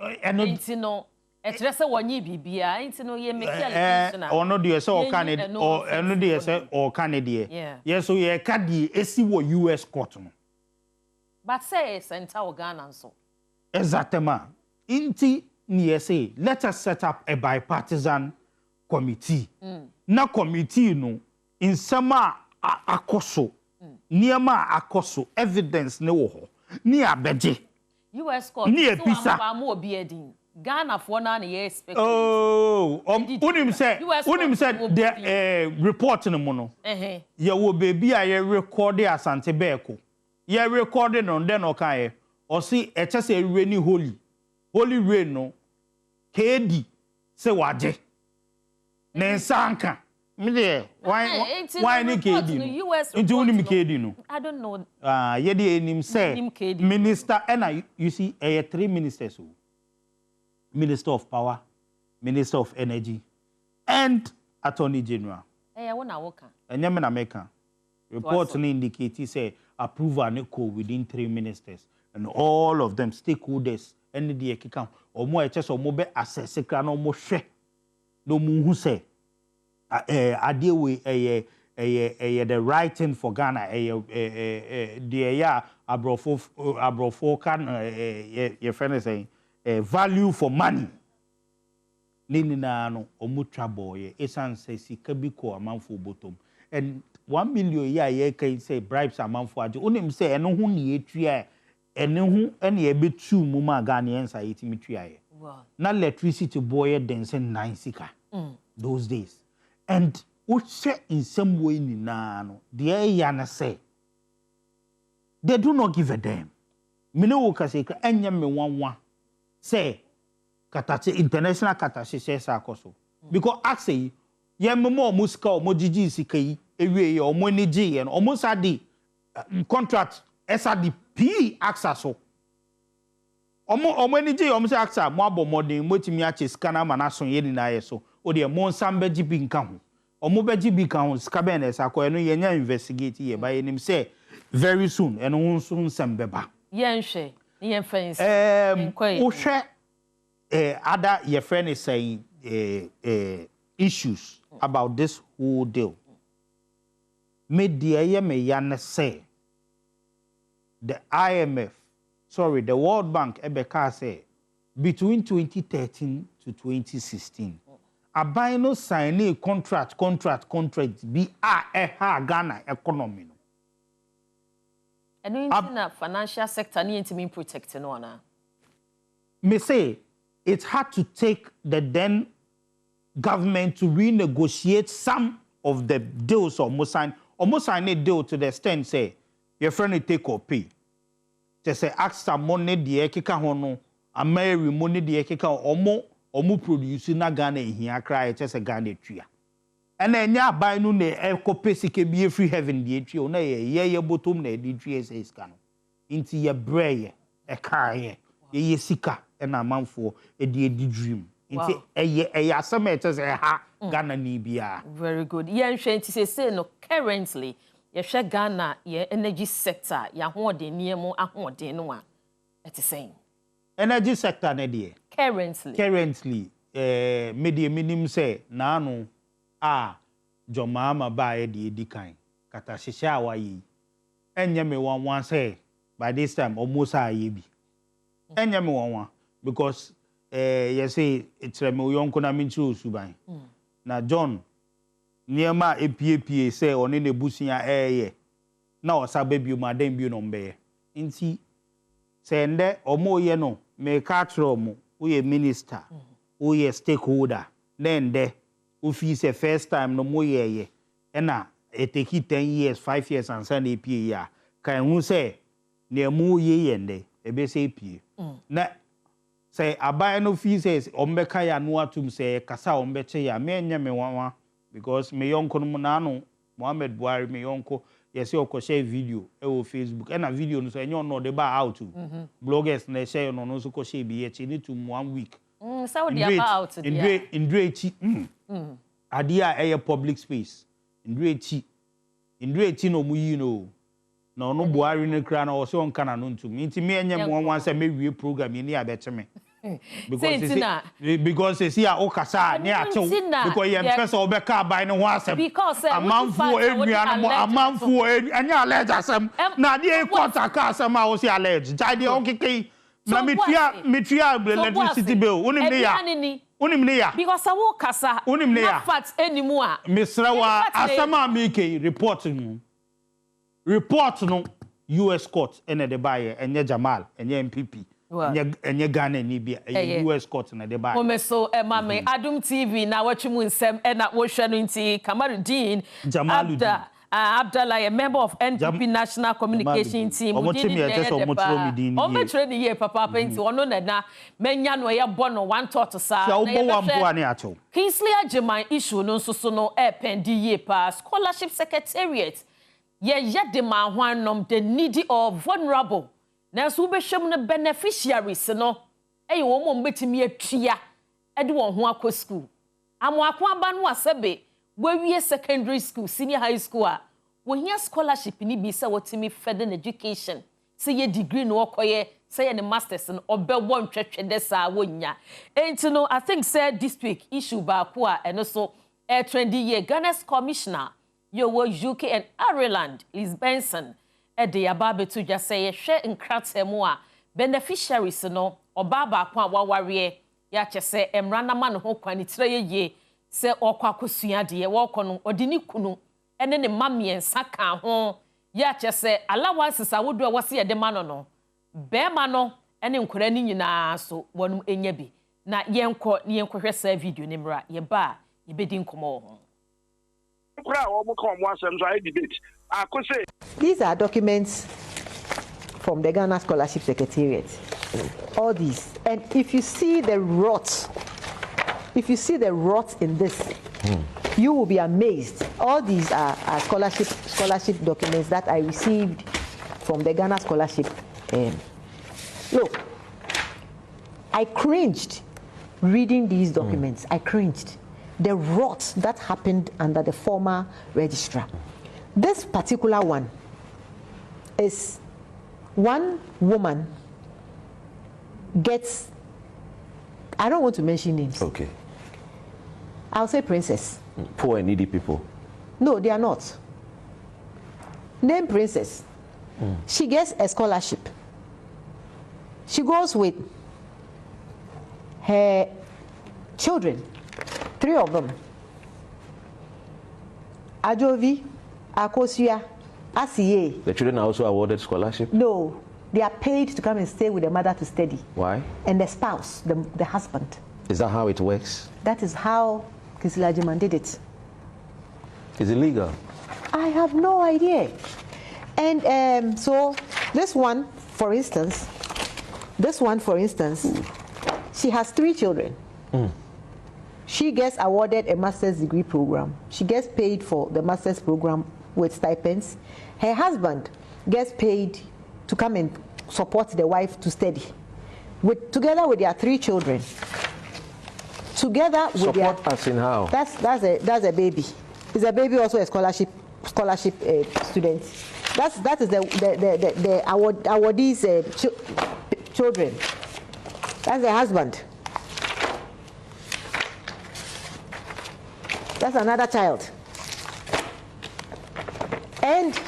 Enti no etrese wonyi bibia. Enti no ye make allegation. Ono de say o Canada or eno de say o Canada. Yes, so ye ka di esi wo US court no. But say center Ghana so. Exactement. Inti say, let us set up a bipartisan committee. Na committee no in sama akoso. Niema akoso evidence ne wo ho. Ni abeje. US court. Ni ebisa. Ghana for na ye expect. Oh, unim say the report no mo no. Ye wo baby a ye record asante beko. Ye record no den o kan ye. O si e che say we ni holy rain no KD se waje nensanka me dey why ni KD no into unim KD no I don't know ye dey enim say minister and you see 3 ministers o Minister of Power, Minister of Energy and Attorney General wona woka enyem na meka report no indicate say approval ne call within 3 ministers and all of them stakeholders and the ekika omo eche so mo be assess kra no mo hwe no mu hu say ade we the right thing for Ghana the ya abrofo kan your friend is saying value for money nini na no omo trouble ye esan say sika bi ko amanfo bottom and 1 million ye can say bribes amanfo age onim say eno hu ne etua ene hu ene e betu mu ma Ghanaians a yetimi tuaye na electricity boy dense 9 sika those days and what say in some way ni na no de ya na say they do not give a damn mine wo ka say enya me wanwa say katache international katache say akoso because axe ye memo musika o jiji sika yi ewie ye o mo ni ji ye no o mo sadi contract SRD P AXA so omo ni je omo se AXA mo abomodin mo timi ache scanner ma na so ye ni na ye so o de mo nsam beji bi nka ho omo beji bi ka ho ska be na esa ko eno ye nya investigate ye ba ye nim say very soon eno ho so nsam beba ye nhwe ye fence o hwe other your friend is saying issues about this whole deal media ye me ya na say the IMF, the World Bank, Ebeka say between 2013 to 2016, a bino sign a contract be Ghana economy. And in the financial sector, need to be protecting one. Me say it had to take the then government to renegotiate some of the deals almost sign a deal to the extent say. Your friend take or pay. Just say extra money the ekeka hono, a Mary money the ekeka omo produce na Ghana here cry just a Ghana tree. And then ya buy no ne eko pesike be free heaven the tree na ye bottom na the tree says can. Into your brain a car ye sika and a man for a dream. Into a asame just a ha Ghana ni bia. Very good. Yen to say no currently. Yehwe Ghana ye energy sector ya hoden niemo ahoden no a it is saying energy sector na de currently media minim say na no jomama ba ye de edikan kata hihye awayi enye me one say by this time almost aye bi enye me one because you say it's me yonko na minchi osuban na John niema epiepie say one ne busia na osabe bi ma den bi no mbe nti say nde omo ye no me ka tro mo we minister we stakeholder then de ofi say first time no mo ye na it take 10 years 5 years and send epie ya kan hu say ne mu ye yende ebe say pie na say aban no fee says ombeka ya no atum say kasa ombeche ya me nya me wanwa because me yonko no na no Mohammed Buhari me yonko yes you share video e Facebook and a video no so enyo no dey ba out bloggers na share no no so ko share bi e need to 1 week so they are out in Drechi adia e public space in Drechi no mu yi no no Buhari ne kra na o so nka na no ntum nti me enye mo wan say me wie program ni abeche me because see ya okasa ne achew because ye mpesa obeka aban ne ho asem amanfo enua no amanfo anya allege asem na de kwata ka asem a wo see allege jade okeke na mitria electricity bill unim ne ya because awo kasa unim ne ya fact enimu a misrawa asem a make report no US court ene de baye enye Jamal enye MPP enye Ghana ni bia US court na de baye Omeso mame Adom TV na watchmu nsem na wo hwe no nti Kamaruddin Abdallah, a member of NPP National Communication Team. Ometre ni ye papa penti ono na menya no ye bono one thought sa. Kingsley Agyemang issue no so no pendi ye pa scholarship secretariat. Ye de man hwanom the needy or vulnerable. Na so be hwem no beneficiaries no. E wo mo mbetimi atua e de won ho akọ school. Amo akọ aba no asebe we secondary school, senior high school, when you scholarship ni be say what me further education. Say your degree no okoye, say your masters and obe one church desa wonya. And you know, I think said this week issue ba kwa and also a trendy year Ghana's commissioner, your UK and Ireland, Liz Benson, de ababe to just say share in kratemoa beneficiaries no obaba kwa waware ya chese emrana man ho kwani tire ye. Se okwa akosua de wo kono odini kunu ene ne mamiensa ka ho ya chese allowances awodo wose ye de ma no be ma no ene nkora ni nyina so wonum enya bi na yenkohwe sa video ni mra ye ba ye bedi nkomo ho nkora wo mo kom asem so I debate akose. These are documents from the Ghana Scholarship Secretariat, all these, and if you see the rot in this, you will be amazed. All these are scholarship documents that I received from the Ghana Scholarship. Look, I cringed reading these documents. I cringed. The rot that happened under the former registrar. This particular one is one woman gets, I don't want to mention names. Okay. I'll say Princess. Poor and needy people. No, they are not. Name Princess. She gets a scholarship. She goes with her children, 3 of them. Ajovi, Akosua, Asiye. The children are also awarded scholarship? No, they are paid to come and stay with the mother to study. Why? And the spouse, the husband. Is that how it works? That is how Kingsley Agyemang did it. Is it legal? I have no idea. And so this one, for instance, she has 3 children. She gets awarded a master's degree program. She gets paid for the master's program with stipends. Her husband gets paid to come and support the wife to study. Together with their 3 children. Together with support us in how? That's a baby. Is a baby also a scholarship student? That is the awardees' children. That's the husband. That's another child. And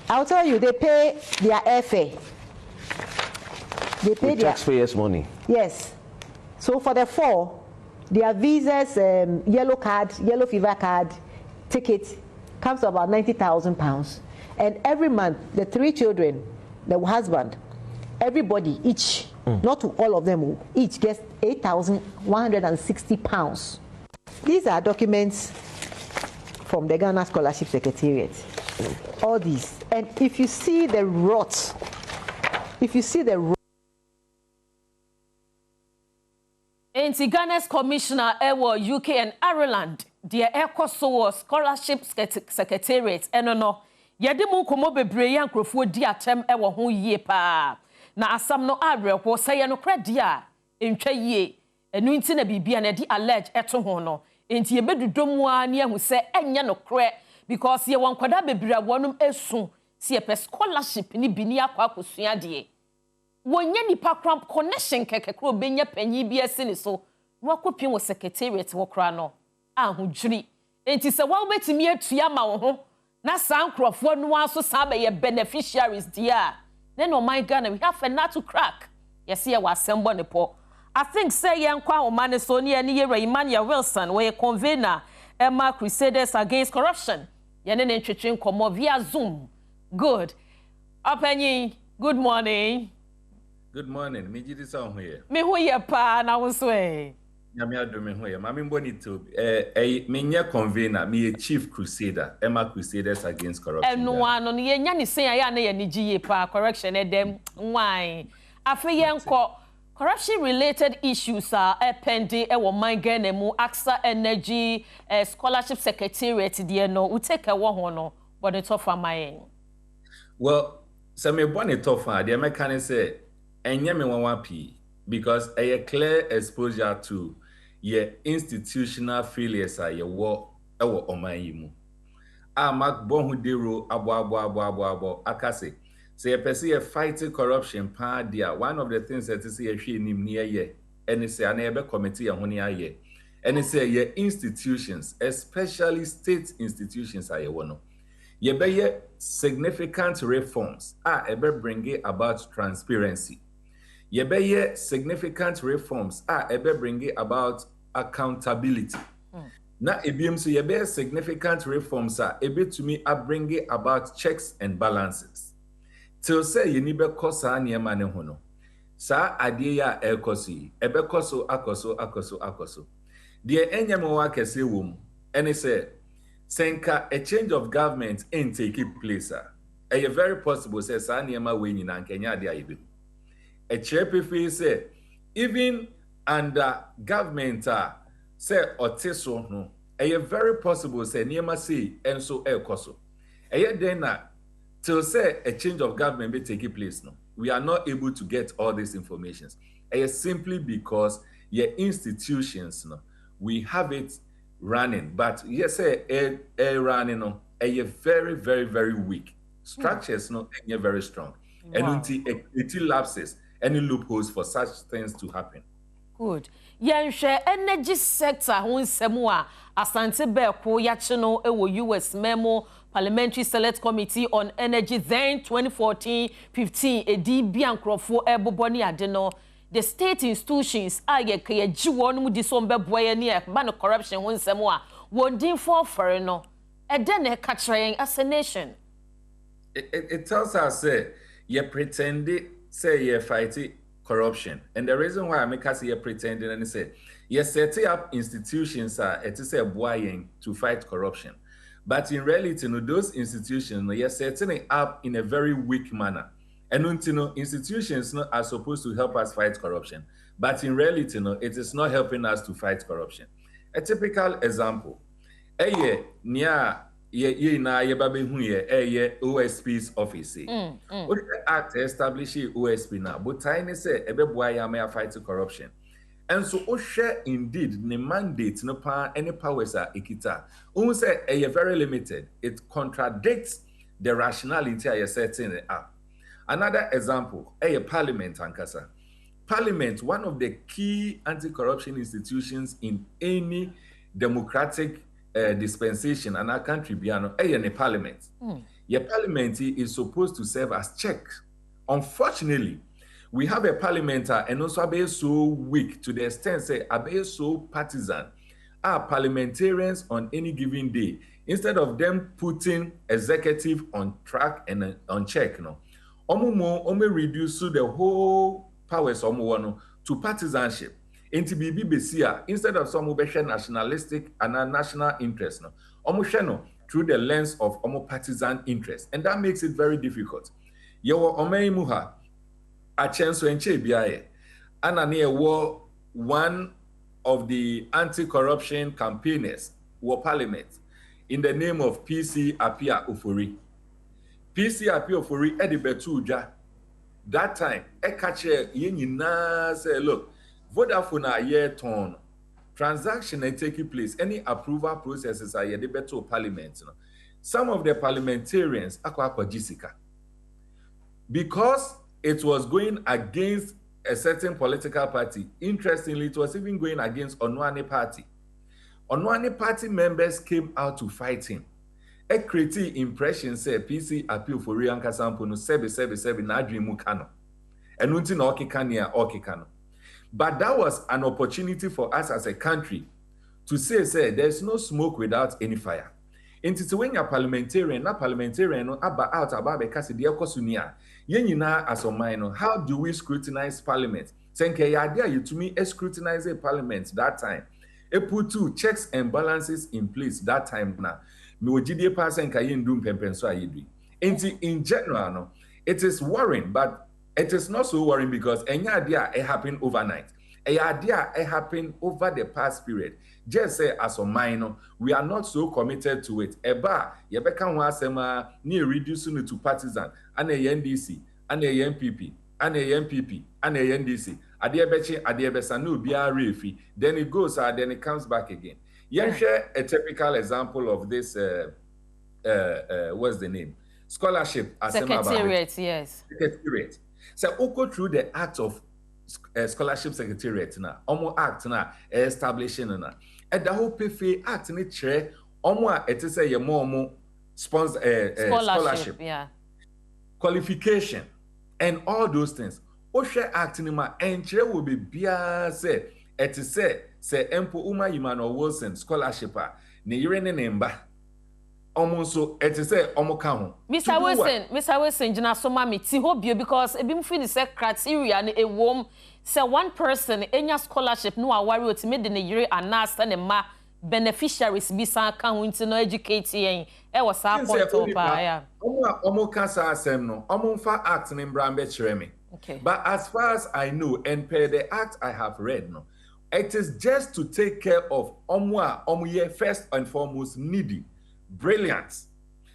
I'll tell you, they pay their airfare. They pay their taxpayers' money. Yes. So for the 4, their visas, yellow fever card, ticket comes to about £90,000. And every month, the 3 children, the husband, everybody, each, not all of them, each gets £8,160. These are documents from the Ghana Scholarship Secretariat. All these. And if you see the rot if you see the Ghana's commissioner Ewo UK and Ireland, the ECOSO Scholarship Secretariat, no. Yede mu komo bebre ya nkrofo di atem ewo ho yie pa. Na asam no abreko say no kredi a entwa yie. Enu nti na bibia na di allege eto ho no. Enti ye bedudom a na ehu se enye no kre because ye won kwada bebre wonum esu se ye scholarship ni bi ni akwa akosua de. Wonye nipa cramp connection kekekro benya panyi bi ase ni so. No akopie wo secretariat wo kra no. Ahudwiri. Enti se wa betimi atua ma wo ho. Na sankrofo no aso sabe ye beneficiaries dia. Then oh my God, we have a nut to crack. Yes, here was assemble ne po. I think say yen kwa o man so ne ye Emmanuel Wilson we convener Emma Crusaders Against Corruption. Ye ne ntwetwe nkomo via Zoom. Good. Openyi, good morning. Good morning. Me jidi sa ho ye. Me ho ye pa na wo so e. Nyame adome ho ye. Mami mboni to me nye convener, me chief crusader, Emma Crusaders Against Corruption. Eno ano ye nya ni sen ya na ye ni giye pa correction edem nwan. Afa ye nko corruption related issues are pending e wo man Ghana mu AXA Energy Scholarship Secretariat de no we take a wo ho no but it off my. Well, so me born it off the American say enye me wan pi because a clear exposure to ye institutional failures are ye wo ewo oman yi mu mak bon hu dero abo akase say person ye fighting corruption pa dia one of the things that is ye hwe nim ne ye any say an ebe committee ye ho ne aye any say ye institutions especially state institutions are ye wo no ye be ye significant reforms ebe bring about transparency. Yebeye significant reforms ebe bring about accountability. Na ebiem so yebeye significant reforms ebe to me bring about checks and balances. Till say you nibe kosa niema ne ho no. Sa ade ya ekosi ebe koso akoso. De enyem wa kese wom ene say senka a change of government ain't take place a very possible say sa niema we nyina nkenya ade ayibe. A chairperson say even under government say oteso no a very possible say niema say and so ekoso a then till say a change of government be take place no we are not able to get all these informations simply because your institutions no we have it running but yes say a running no a very very weak structures no very strong and until it lapses any loopholes for such things to happen. Good. Yenhwe energy sector ho nsemu a asante beko yache no ewo US memo Parliamentary Select Committee on Energy then 2014-15 edi bia nkrofo eboboni ade no the state institutions aye ke ji won mu di so mbeboye ne e ba no corruption ho nsemu a wondin for no ede na ka kire as a nation. It tells us say you pretend say you fighting corruption, and the reason why I make us here pretending and say you setting up institutions it is a boying to fight corruption, but in reality, no, those institutions you're setting it up in a very weak manner, and institutions are supposed to help us fight corruption, but in reality, no, it is not helping us to fight corruption. A typical example, near ye na ye babe hu ye OSP's office. What the act establish OSP na but tiny say ebeboa ya may fight corruption. And so o share indeed the mandate no pa any powers are ikita. O say very limited. It contradicts the rationality I setting it up. Another example, parliament ankasa. Parliament, one of the key anti-corruption institutions in any democratic dispensation and our country beyond a parliament. Your parliament is supposed to serve as check. Unfortunately, we have a parliament and also a so weak to the extent say a so partisan. Our parliamentarians on any given day, instead of them putting executive on track and on check, no, omo reduce the whole powers to partisanship. Into BB Besia, instead of some nationalistic and national interest, no, through the lens of partisan interest, and that makes it very difficult. Yewo omei muha, chenso enche biaye. Ana ne wo one of the anti-corruption campaigners were parliament in the name of PC Apia Ofori. PC Apia Ofori edibetu uja. That time, ekache yenyina say, look, Vodafone a year turn. Transaction is taking place. Any approval processes are edibetu parliament. Some of the parliamentarians akwa Jessica. Because it was going against a certain political party. Interestingly, it was even going against Nnawotwe party. Nnawotwe party members came out to fight him. A creative impression said PC appeal for Rian Kasampo no sebe na dream kano. Enunti na okikano. But that was an opportunity for us as a country to say there's no smoke without any fire. Into when you're parliamentarian, not parliamentarian, no about because the ekosunia. Yenyina as a minor, how do we scrutinize parliament? Senke idea you to me scrutinize a parliament that time. E put two checks and balances in place that time now. Me wojide pass and kayin dum pempenso ayedwi. In general, no, it is worrying, but it is not so worrying because any idea it happened overnight. A idea it happened over the past period. Just say as a minor, we are not so committed to it. Eba, yebeka wasema ni reducing it to partisan, and a NDC, and a NPP, and a NPP, and a NDC. Adiebechi, adiebesanu biya refi. Then it goes, then it comes back again. You share a typical example of this. What's the name? Scholarship. Secretariat, yes. Secretariat. So, we go through the act of scholarship secretariat na omo act na establishing na e da whole pay act ni chere omo a ete say ye mo sponsor scholarship, yeah, qualification and all those things. O share act ni ma enche will be bia say ete say empo uma Emmanuel Wilson scholarship a ne yire ne nemba so it is say omo Mr. Wilson jina so ma me ti ho bio because e bi mu feel say criteria na ewom say one person enya scholarship no awari otime de ne yire anasa ne ma beneficiaries bi san kan wonti no educate yen e was sa point up ya omo kasa asem no omo fa act ne mbrambe kire me. Okay, but as far as I know and per the act I have read no, it is just to take care of omo ye first and foremost needy. Brilliant.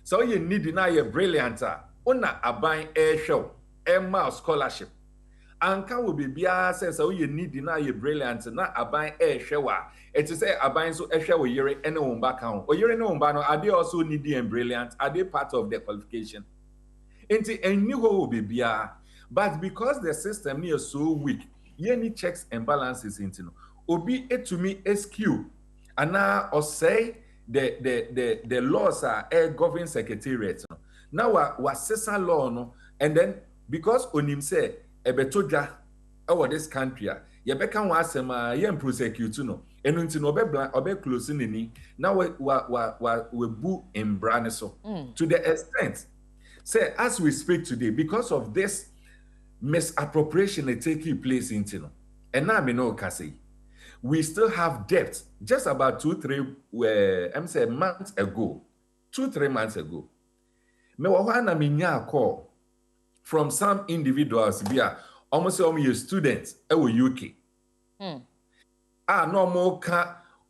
So you need now you're brilliant. Una abain air show, air scholarship. And can we be says so you need now you're brilliant, not abain air shower. It is a abain so air shower you're any one back on. Or you're no bano, are they also needy and brilliant? Are they part of the qualification? Into a new will be bia. But because the system is so weak, you need checks and balances into obi it to me SQ. And now or say the laws are govern secretariat. Now was sesa law no, and then because onim say ebetoja over this country, ye beka wasema ye prosecute no. Enu nti no obe close ni. Now we bu embrane so. To the extent say as we speak today, because of this misappropriation that taking place into no. And now me no kasi. We still have debt. Just about 2-3 months ago, 2-3 months ago, me wawana minya call from some individuals bia almost students UK. No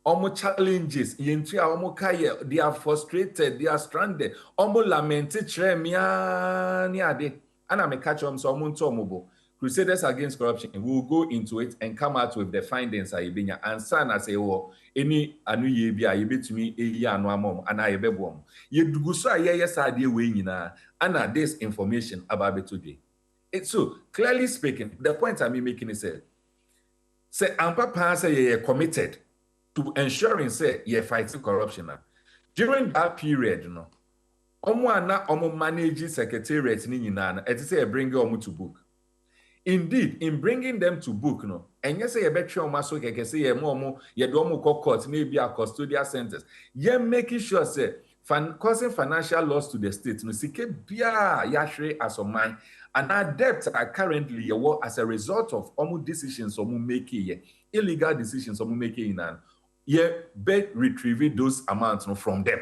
more challenges. They are frustrated. They are stranded. Lamented. And I catch on some Crusaders Against Corruption, we will go into it and come out with the findings. And son, I say, oh, any anu ye be a bit to me, a year no mom, and I be bomb. You do so, yes, idea way and this information about it today. It's so clearly speaking, the point I'm making is say, Papa say you're committed to ensuring say you're fighting corruption. During that period, you know, omo manage secretariat ni nyina, it say bring omo to book. Indeed, in bringing them to book, no, and you say you bet you so keke say you do court, maybe a custodial centers. You're making sure say causing financial loss to the state. No, sike bia yashre as a man, and our debts are currently as a result of decisions making illegal decisions making and bet retrieving those amounts from them.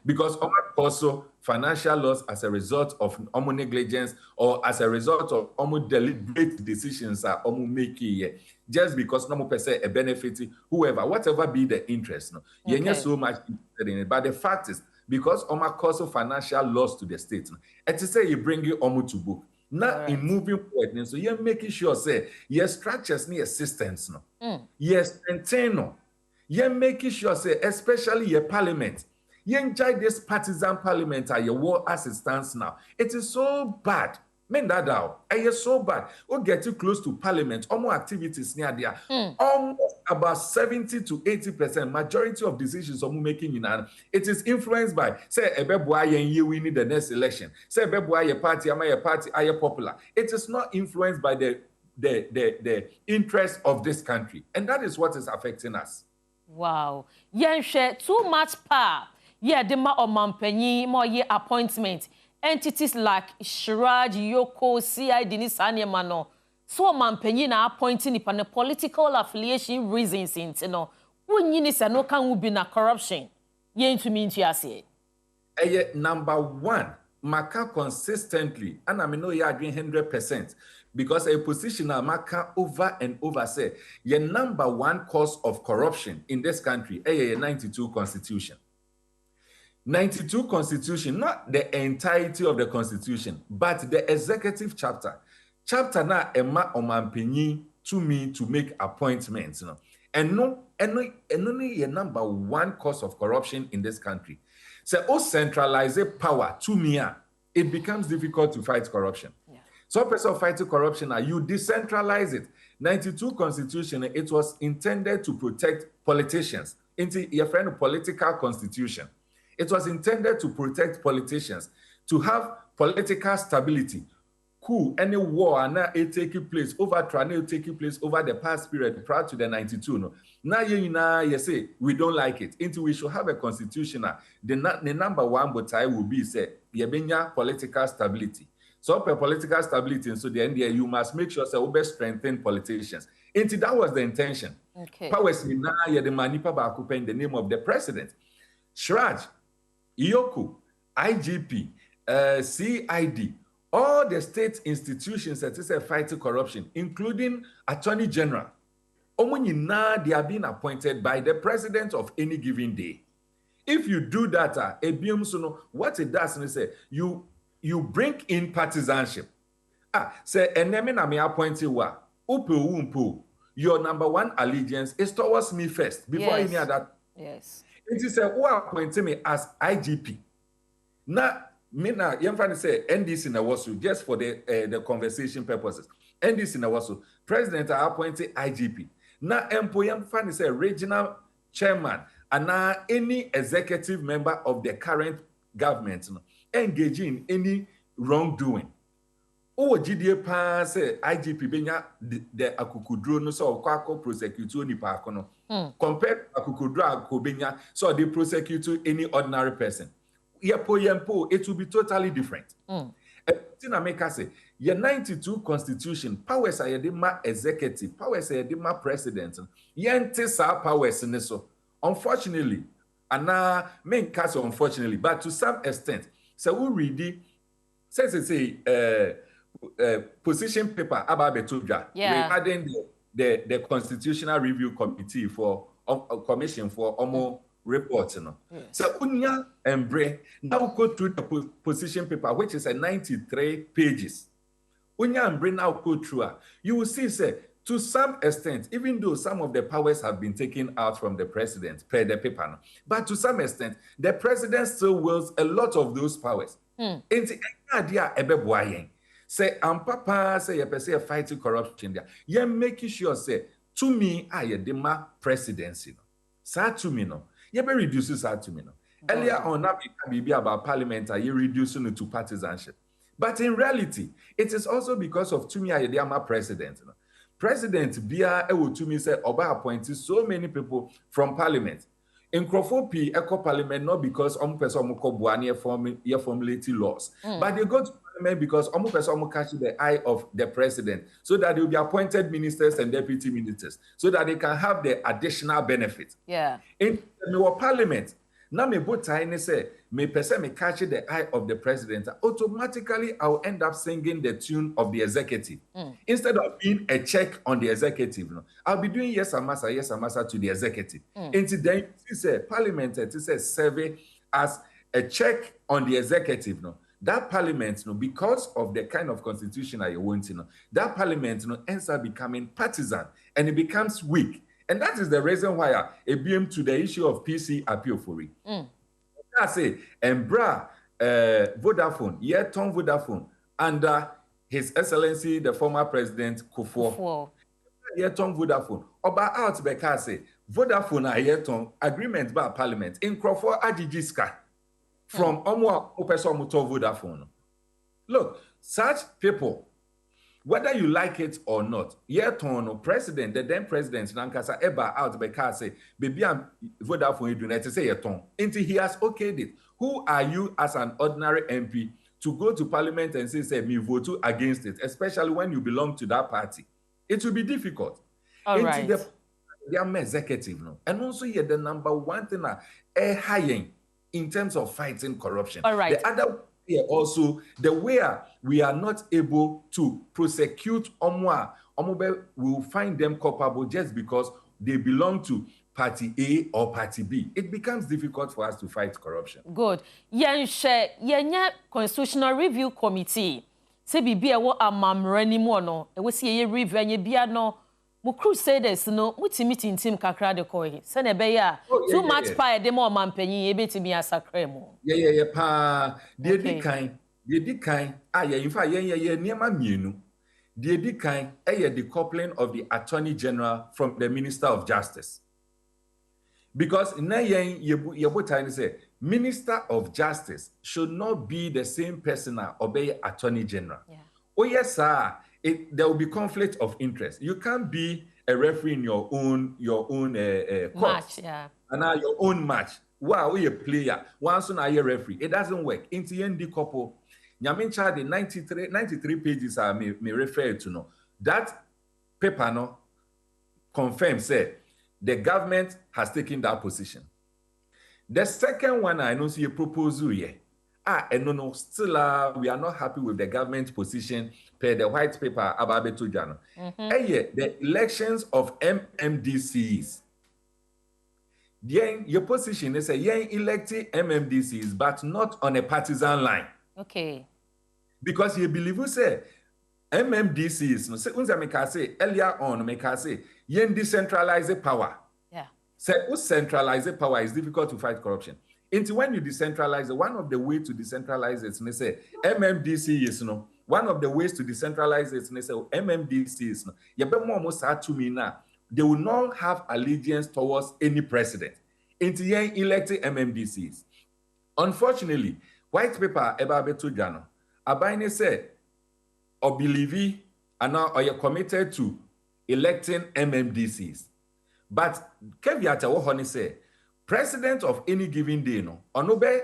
Because also financial loss as a result of omu negligence or as a result of omu deliberate decisions that omu make here, just because no per se a benefit whoever, whatever be the interest. No, you're not so much interested in it. But the fact is, because omu cause of financial loss to the state, it is say you bring you omu to book. Now in moving forward, so you're making sure say your structures need assistance. No, yes, maintain no. You're making sure say, especially your parliament. You enjoy this partisan parliament at your war as it stands now. It is so bad. Men that out. It is so bad. We get too close to parliament. Almost activities near there. Almost about 70 to 80% majority of decisions are making in an. It is influenced by say Ebeboa you we need the next election. Say Ebeboa your party, am I a party, are you popular? It is not influenced by the interest of this country. And that is what is affecting us. Wow. Share too much power. Yeah, the ma omampenyi more ye appointment. Entities like Shraj, Yoko, CID, Nisanya Mano. So omampenyi na appointing upon the political affiliation reasons into no. When you need no can be na corruption. Ye into me into say. Number one, Maka consistently, and I mean no ya agree 100%. Because a positioner Maka over and over say, your number one cause of corruption in this country, a 92 constitution. 92 constitution, not the entirety of the constitution, but the executive chapter. Chapter na Emma Omampeni to me to make appointments. You know? And only your number one cause of corruption in this country. So, centralize power to me, it becomes difficult to fight corruption. So, person fighting corruption, you decentralize it. 92 constitution, it was intended to protect politicians. Into your friend political constitution. It was intended to protect politicians, to have political stability. Coup, any war now it taking place, overthrow taking place over the past period prior to the 92. No. Now you say we don't like it. Into we should have a constitution. The number one but I will be say yebenya political stability. So for political stability, and so the NDA you must make sure that we strengthen politicians. Into that was the intention. Okay. Powers now the manipa ba in the name of the president. Shraj, Iyoko, IGP, CID, all the state institutions that is fighting corruption, including Attorney General, they are being appointed by the president of any given day. If you do that, what it does is say you bring in partisanship. Say enemy na me appointed wa upu. Your number one allegiance is towards me first before any other. Yes. It is who appointed me as IGP. Now, me na yemfani say NDC Nnawotwe just for the conversation purposes. NDC Nnawotwe president appointed IGP. Now, empo yemfani say regional chairman and now any executive member of the current government engaging in any wrongdoing. O GDA pa say IGP benya the akukudro no so kwako prosecute ni pa akono. Compared to akukudro akobenya so they prosecute any ordinary person. Yempo, it will be totally different. America say your 92 constitution powers are the executive, powers are the president. Yente sa powers in so. Unfortunately, and now main case unfortunately, but to some extent, so we read it says position paper about Betuja regarding the Constitutional Review Committee for Commission for Omo reports. So Unya Embre now go through the position paper, which is a 93 pages. Unya Embre now go through. You will see, say, to some extent, even though some of the powers have been taken out from the president per the paper, but to some extent, the president still wields a lot of those powers. Into idea ebeboayen. Say papa say you fighting corruption there. You making sure say to me I dema presidency. Sa to me no. You be reduces that to me no. Earlier on that be about parliament you reducing it to partisanship. But in reality, it is also because of to me I dema president. No. President Bia Ewo to me say Oba appointed so many people from parliament. In Crawford P, Eco Parliament, not because person formulating laws, but they go to Parliament because person catch the eye of the president, so that they will be appointed ministers and deputy ministers, so that they can have the additional benefit. Yeah. In our Parliament, Now me both time say me person me catch the eye of the president. Automatically, I'll end up singing the tune of the executive instead of being a check on the executive. No, I'll be doing yes, massa to the executive. Until then, it say parliament it says survey as a check on the executive. No, that parliament, no, because of the kind of constitution I want, you know, that parliament, no, ends up becoming partisan and it becomes weak. And that is the reason why I came to the issue of PC appeal for it. I say, Embra Vodafone, Tom Vodafone, under His Excellency, the former President Kufuor. Tom Vodafone. Oba out because say Vodafone a Tom agreement by Parliament in Crawford Ajijiska from Omwa Opesomuto Vodafone. Look, such people, whether you like it or not, Yeton president, the then president, Nankasa Eba out because say, baby, I'm Vodafone do not say Yeton. Until he has okayed it. Who are you as an ordinary MP to go to parliament and say me vote against it, especially when you belong to that party? It will be difficult. All right. They are executive, no? And also here the number one thing high in terms of fighting corruption. All right. The other here also, the way we are not able to prosecute Omwa will find them culpable just because they belong to Party A or Party B. It becomes difficult for us to fight corruption. Good. Yenya Constitutional Review Committee. Se bibi ewo amamrani mu no, ewo si ye review anya bia no, mu crusaders no, mutimi tintim kakra de koi. Se na be ya, too much pie de mo mampanyin ye betimi asakra mu. Yeah, pa. De di kind, in fact, ye niema mienu. De di kind, the decoupling of the Attorney General from the Minister of Justice. Because na ye say Minister of Justice should not be the same person as obey Attorney General. Yeah. Oh yes, sir. There will be conflict of interest. You can't be a referee in your own court. Match, yeah. And now your own match. Wow, we a player. Once on a referee, it doesn't work. Into the couple, Nyamincha the 93 pages are me refer to no. That paper no confirms say the government has taken that position. The second one I know see a proposal here. No, still we are not happy with the government position per the white paper about Betujano. The elections of MMDCs. Your position is elected MMDCs, but not on a partisan line. Okay. Because you believe you say MMDCs, say earlier on, decentralize power. Yeah. Say centralize power is difficult to fight corruption. Until when you decentralize, one of the ways to decentralize it, they say MMDC is no. One of the ways to decentralize it, they say MMDC is no. You better almost start to me now. They will not have allegiance towards any president. Until you elected MMDCs. Unfortunately, white paper about Betujano, Abaine said, or believe and now are you committed to electing MMDCs. But caveat what say, president of any given day no, onobe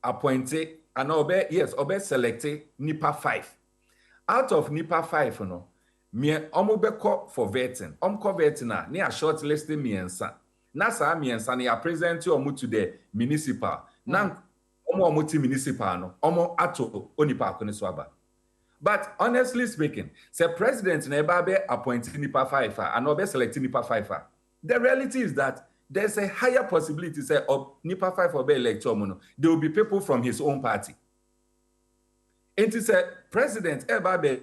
appointed and obe selected NIPA 5. Out of NIPA 5 no, me omobe call for vetting. Call vetting na near shortlisted miensa. Na sa miensa ne ya present omu to the municipal. Na omo ti municipal no, omo ato onipa akone swaba. But honestly speaking, say president never be appointed NIPA 5 and obe selected NIPA 5. The reality is that there's a higher possibility say of NIPA 5 or be elector mono. There will be people from his own party. It is a president ever be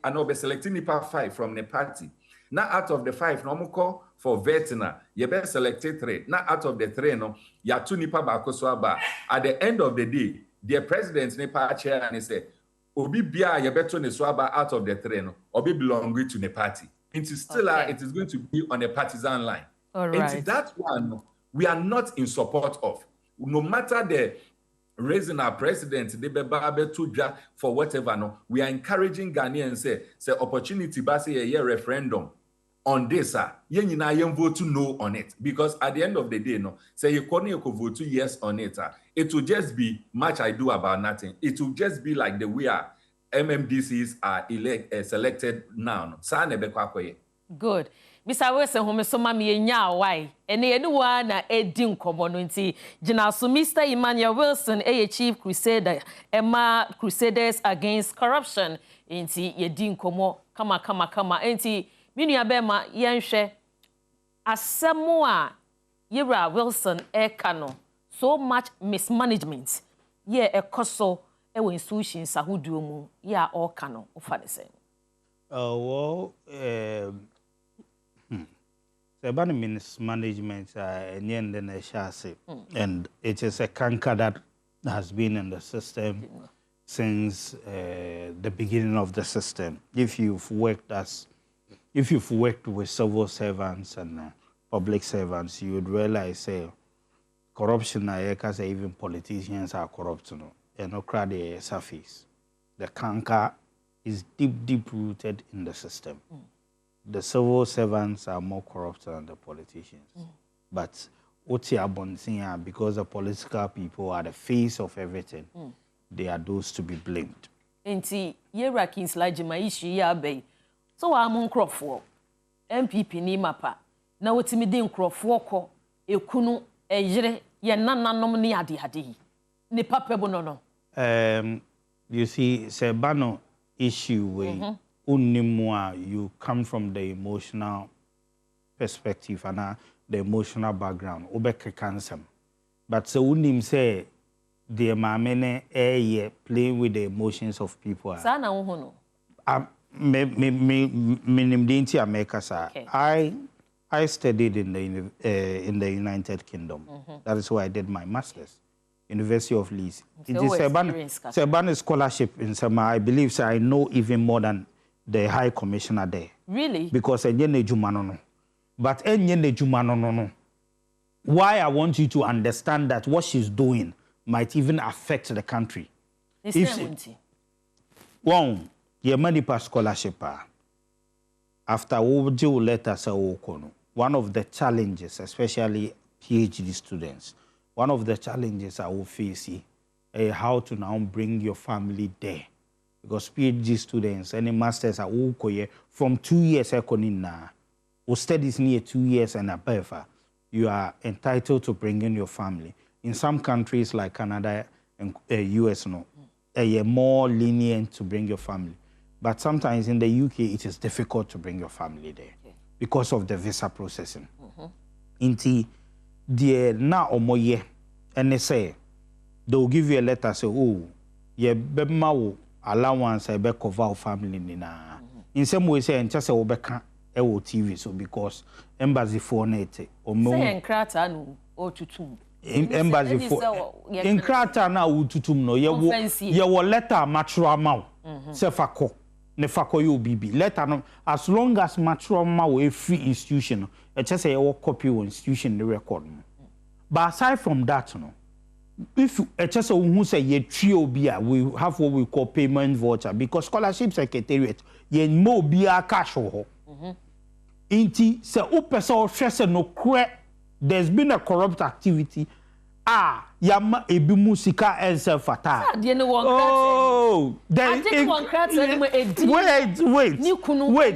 and obe selecting NIPA 5 from the party. Now out of the 5, no call for vetina, you be selected 3. Now out of the 3, no, ya 2 NIPA bakoswaba. At the end of the day, the president NIPA chair and he say, Obi bia you better ne swaba out of the 3, no, Obi belonging to the party. It is still it is going to be on a partisan line. All right. And that one, we are not in support of. No matter the raising our president, for whatever, no, we are encouraging Ghanaians say opportunity basi a referendum on this, vote to no on it. Because at the end of the day, no, say you could vote to yes on it. It will just be much ado about nothing. It will just be like the way our MMDCs are selected now. Good. Mr. Wilson, home so mami nya why. Ene yenuwa na edi nkomo no nti. Jina so Mr. Emmanuel Wilson, chief crusader, Emma Crusaders Against Corruption. Nti yedi nkomo kama. Nti minu abema yenhwe asemo a Yera Wilson kano. So much mismanagement. Ye ekoso ewe institutions ahuduo mu ya all kano ofane say. Urban mismanagement and it is a canker that has been in the system since the beginning of the system. If you've worked with civil servants and public servants, you would realize corruption even politicians are corrupt, and no crowd surface. The canker is deep rooted in the system. The civil servants are more corrupt than the politicians. But because the political people are the face of everything, they are those to be blamed. Enti Yera Kings Lajima issue ya bay. So I'm Crawford. MPP ni mapa. Na wotimi di Crawford ko ekunu ejire ye nananom ni ade. Ni papebo no. You see, Sebano issue where you come from the emotional perspective and the emotional background. But so unim say the mamene playing with the emotions of people. Sana uhono. I studied in the United Kingdom. That is why I did my master's. University of Leeds. It is Sebano scholarship in Sama. I believe so. I know even more than the High Commissioner there. Really? Because but why I want you to understand that what she's doing might even affect the country. One, your money per scholarship. After letters, one of the challenges, especially PhD students, one of the challenges I will face is how to now bring your family there. Because PhD students and masters are all from 2 years or studies near 2 years and above, you are entitled to bring in your family. In some countries like Canada and US, you're more lenient to bring your family. But sometimes in the UK, it is difficult to bring your family there because of the visa processing. Inti the na omoye and they say they'll give you a letter say ye bema allowance I be cover family nina. In some way say and just say obeka TV so because embassy for net or mo say enkrata no o tutum embassy for enkrata na o tutum no ye wo letter mature ma say fako ne fako you bibi letter no as long as mature ma we free institution it just say you copy your institution the record. But aside from that, if just who say ye trio bia, we have what we call payment voucher because scholarship secretariat ye mo bia cash ho. Inti se upesa stress no cre there's been a corrupt activity. Yama ebi musika ense fata. Oh, wait.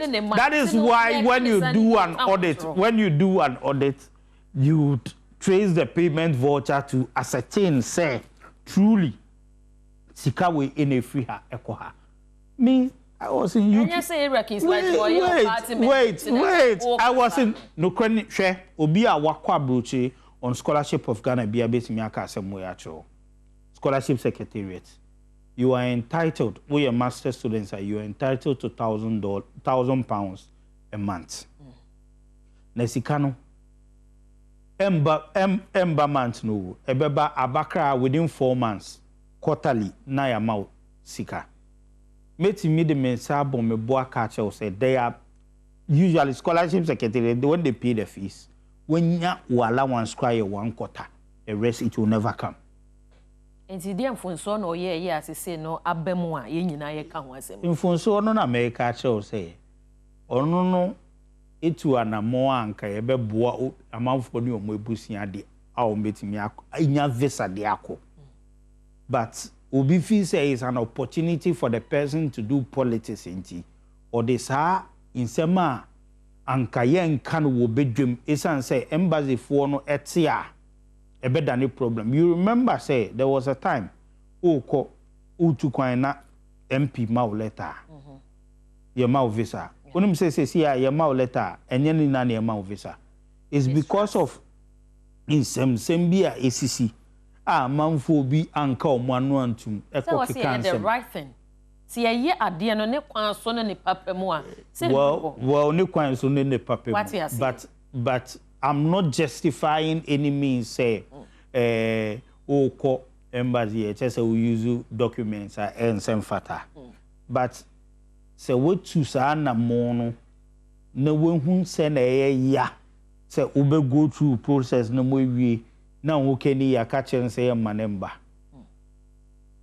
That is why when you do an audit, you trace the payment voucher to ascertain, say, truly, sikawe in a free ha ekoha. Me, I was in UK. Wait. I was in no credit share. Obia wakwa broche on scholarship of Ghana. Be a bit miaka semwe scholarship secretariat. You are entitled. We are master students. You are entitled to £1,000 a month. Nesikano. Emba month no. Ebeba abakra within 4 months. Quarterly na ya mau sika. Meti me the mensabo me boa catcher say they are usually scholarship secretary when they pay the fees. When you allowance cry 1 quarter, the rest it will never come. And the Fonso no ye as say no abemwa ye nyina ye ka ho asem. Fonso no na me catcher say. Ono no etu anamo anka ye be boa amanfo ni omo ebusia de a o metimi anya visa de akọ. But Obi feel say it's an opportunity for the person to do politics inti or this in sema anka yen kan wo bedwem esan say embassy for no etia ebedane problem. You remember say there was a time oko utu kwan na MP ma letter. Ye ma visa. Onim say ye ma letter enye ni na ye ma visa. It's because of in sem bia esisi manfo bi anka omanu antum ekokeka the right thing. See a year ade no ne kwan so no ne papa mu a. Well ne kwan so ne papa mu. But I'm not justifying any means say oko embassy say we use documents and send fata. But say what to sa na mo no na wehun say na ya say ube go through process na mo wie na wo keni ya ka chen say manemba.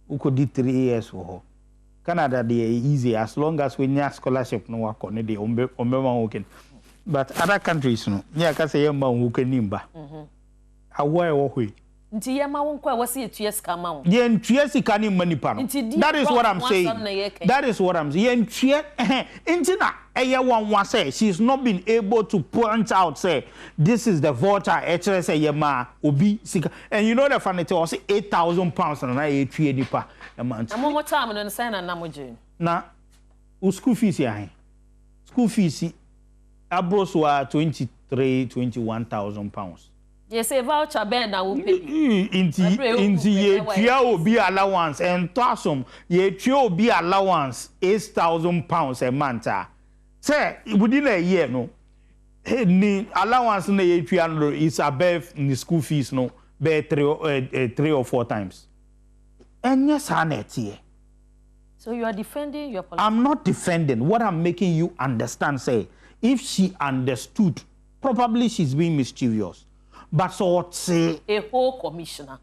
Uko di 3 years ho. Canada they easy as long as we need scholarship no work on the ombe working. But other countries no nya ka say yamba wo kanimba. Awa e wo hwe. Nti yema won kwa wasi etua sika ma wo. Ye ntua sika ni manipa no. That is what I'm saying. That is what I'm saying. Ye ntua nti na eye won say she's not been able to point out say this is the voter actually say yema obi sika. And you know the funny thing was £8,000 na etua nipa a month. And what time no say na namoje. Na school fees ya. School fees abros were £21,000. Yes, a voucher ben na will pay. Inti ye tia obi allowance and tosom ye tia obi allowance £8,000 a month. Say within a year no. Ni allowance na ye tia is above the school fees no be 3 or 4 times. And yes, so you are defending your policy? I'm not defending. What I'm making you understand, say, if she understood, probably she's being mischievous. But so say a whole commissioner.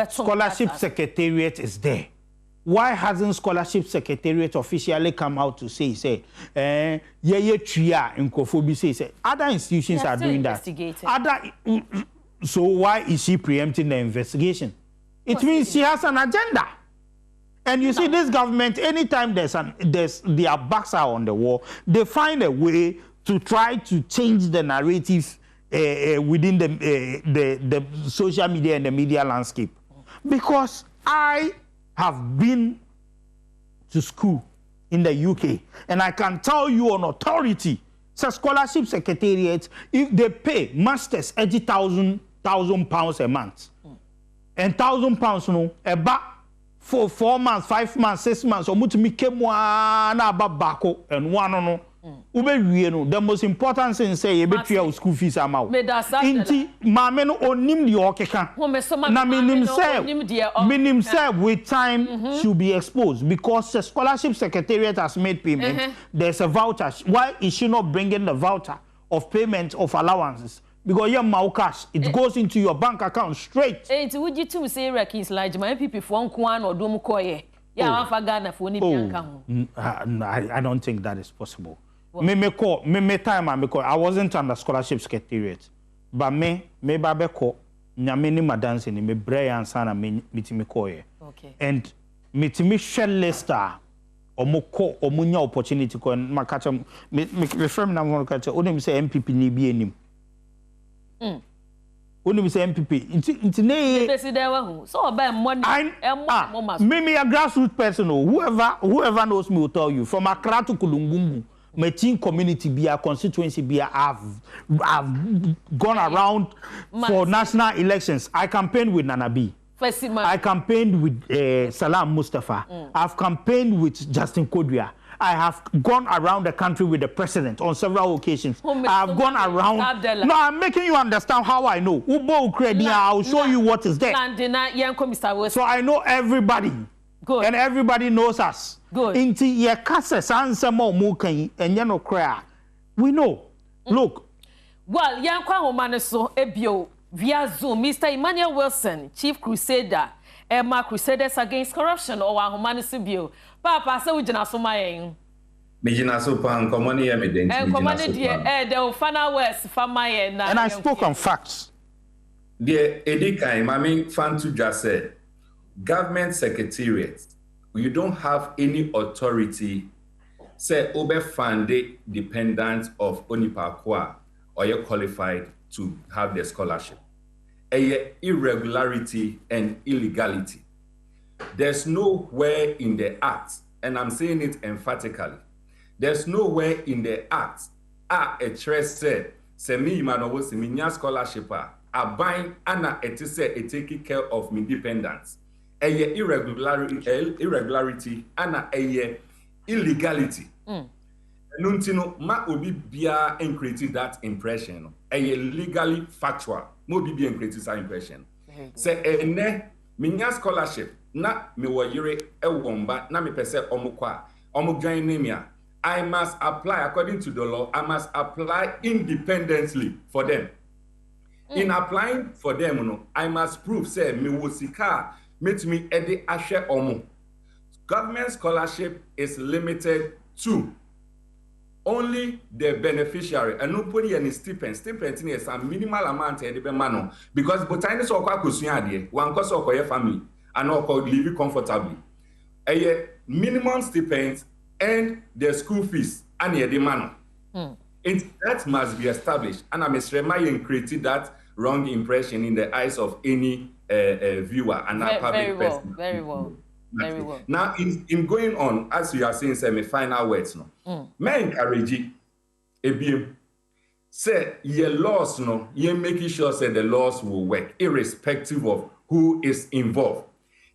Scholarship Secretariat is there. Why hasn't Scholarship Secretariat officially come out to say, tria in Kofobi say, other institutions are doing that. So why is she preempting the investigation? It means she has an agenda. And you see, this government, anytime their backs are on the wall, they find a way to try to change the narrative within the social media and the media landscape. Because I have been to school in the UK, and I can tell you on authority, Scholarship Secretariat, if they pay masters £80,000 a month, and £1,000 no, about for 4 months, 5 months, 6 months, or mutu mikemwa na babako and one no. The most important thing say you bet your school fees amount. Inti mame no onim di okeka. Na minim say with time should be exposed because the Scholarship Secretariat has made payment. There's a voucher. Why is she not bringing the voucher of payment of allowances? Because you're mau cash, it goes into your bank account straight. It's would you to say reckons like my people for one or dom koye. Yeah, I don't think that is possible. Me time I wasn't under Scholarship Secretariat. But me babeko nyameni madanse ni me bray ansana me mitimi koye. Okay. And mitimi share Leicester omoko omunya opportunity ko makacha me frame na mo kacha onim say MPP ni bi enim. Only say MPP. It's so about money. Me a grassroots person. Whoever knows me will tell you. From Accra to Kulungungu, my team community be a constituency be I've gone around for national elections. I campaigned with Nanabi. I campaigned with Salam Mustafa. I've campaigned with Justin Kodria. I have gone around the country with the president on several occasions. I have gone around. No, I'm making you understand how I know. I'll show you what is there. So I know everybody. Good. And everybody knows us. Good. We know. Look. Well, via Zoom, Mr. Emmanuel Wilson, Chief Crusader, Emma Crusaders Against Corruption, or Humanity Bill. Papa, so we jina so my and I spoke on facts. The Edikai, Mami Fantu just said, government secretariat, you don't have any authority say obe funded dependent of onipa kwa or you qualified to have the scholarship. A irregularity and illegality. There's nowhere in the act, and I'm saying it emphatically, there's nowhere in the act a trace said, "Semi manowo seminya scholarship a bind ana etise taking care of me dependence." A irregularity ana a illegality. Nuntino ma obi bia and created that impression. A legally factual. Mo bi bia created that impression. Say ene minya scholarship na me wo yire e womba na me pese omukwa omugwan nemia. I must apply according to the law. I must apply independently for them. In applying for them, I must prove say me wo sika meet me ede ahwe omo. Government scholarship is limited to only the beneficiary and nobody any stipend. Stipend is a minimal amount of the man because botanis or kwakusuade one cause of your family and all called live comfortably. A minimum stipend and the school fees and the man. That must be established. And I'm created that wrong impression in the eyes of any viewer and a public person. Very well. Very well. Now, in going on, as you are saying, say my final words, may encourage it. Say your laws, you're making sure say the laws will work, irrespective of who is involved.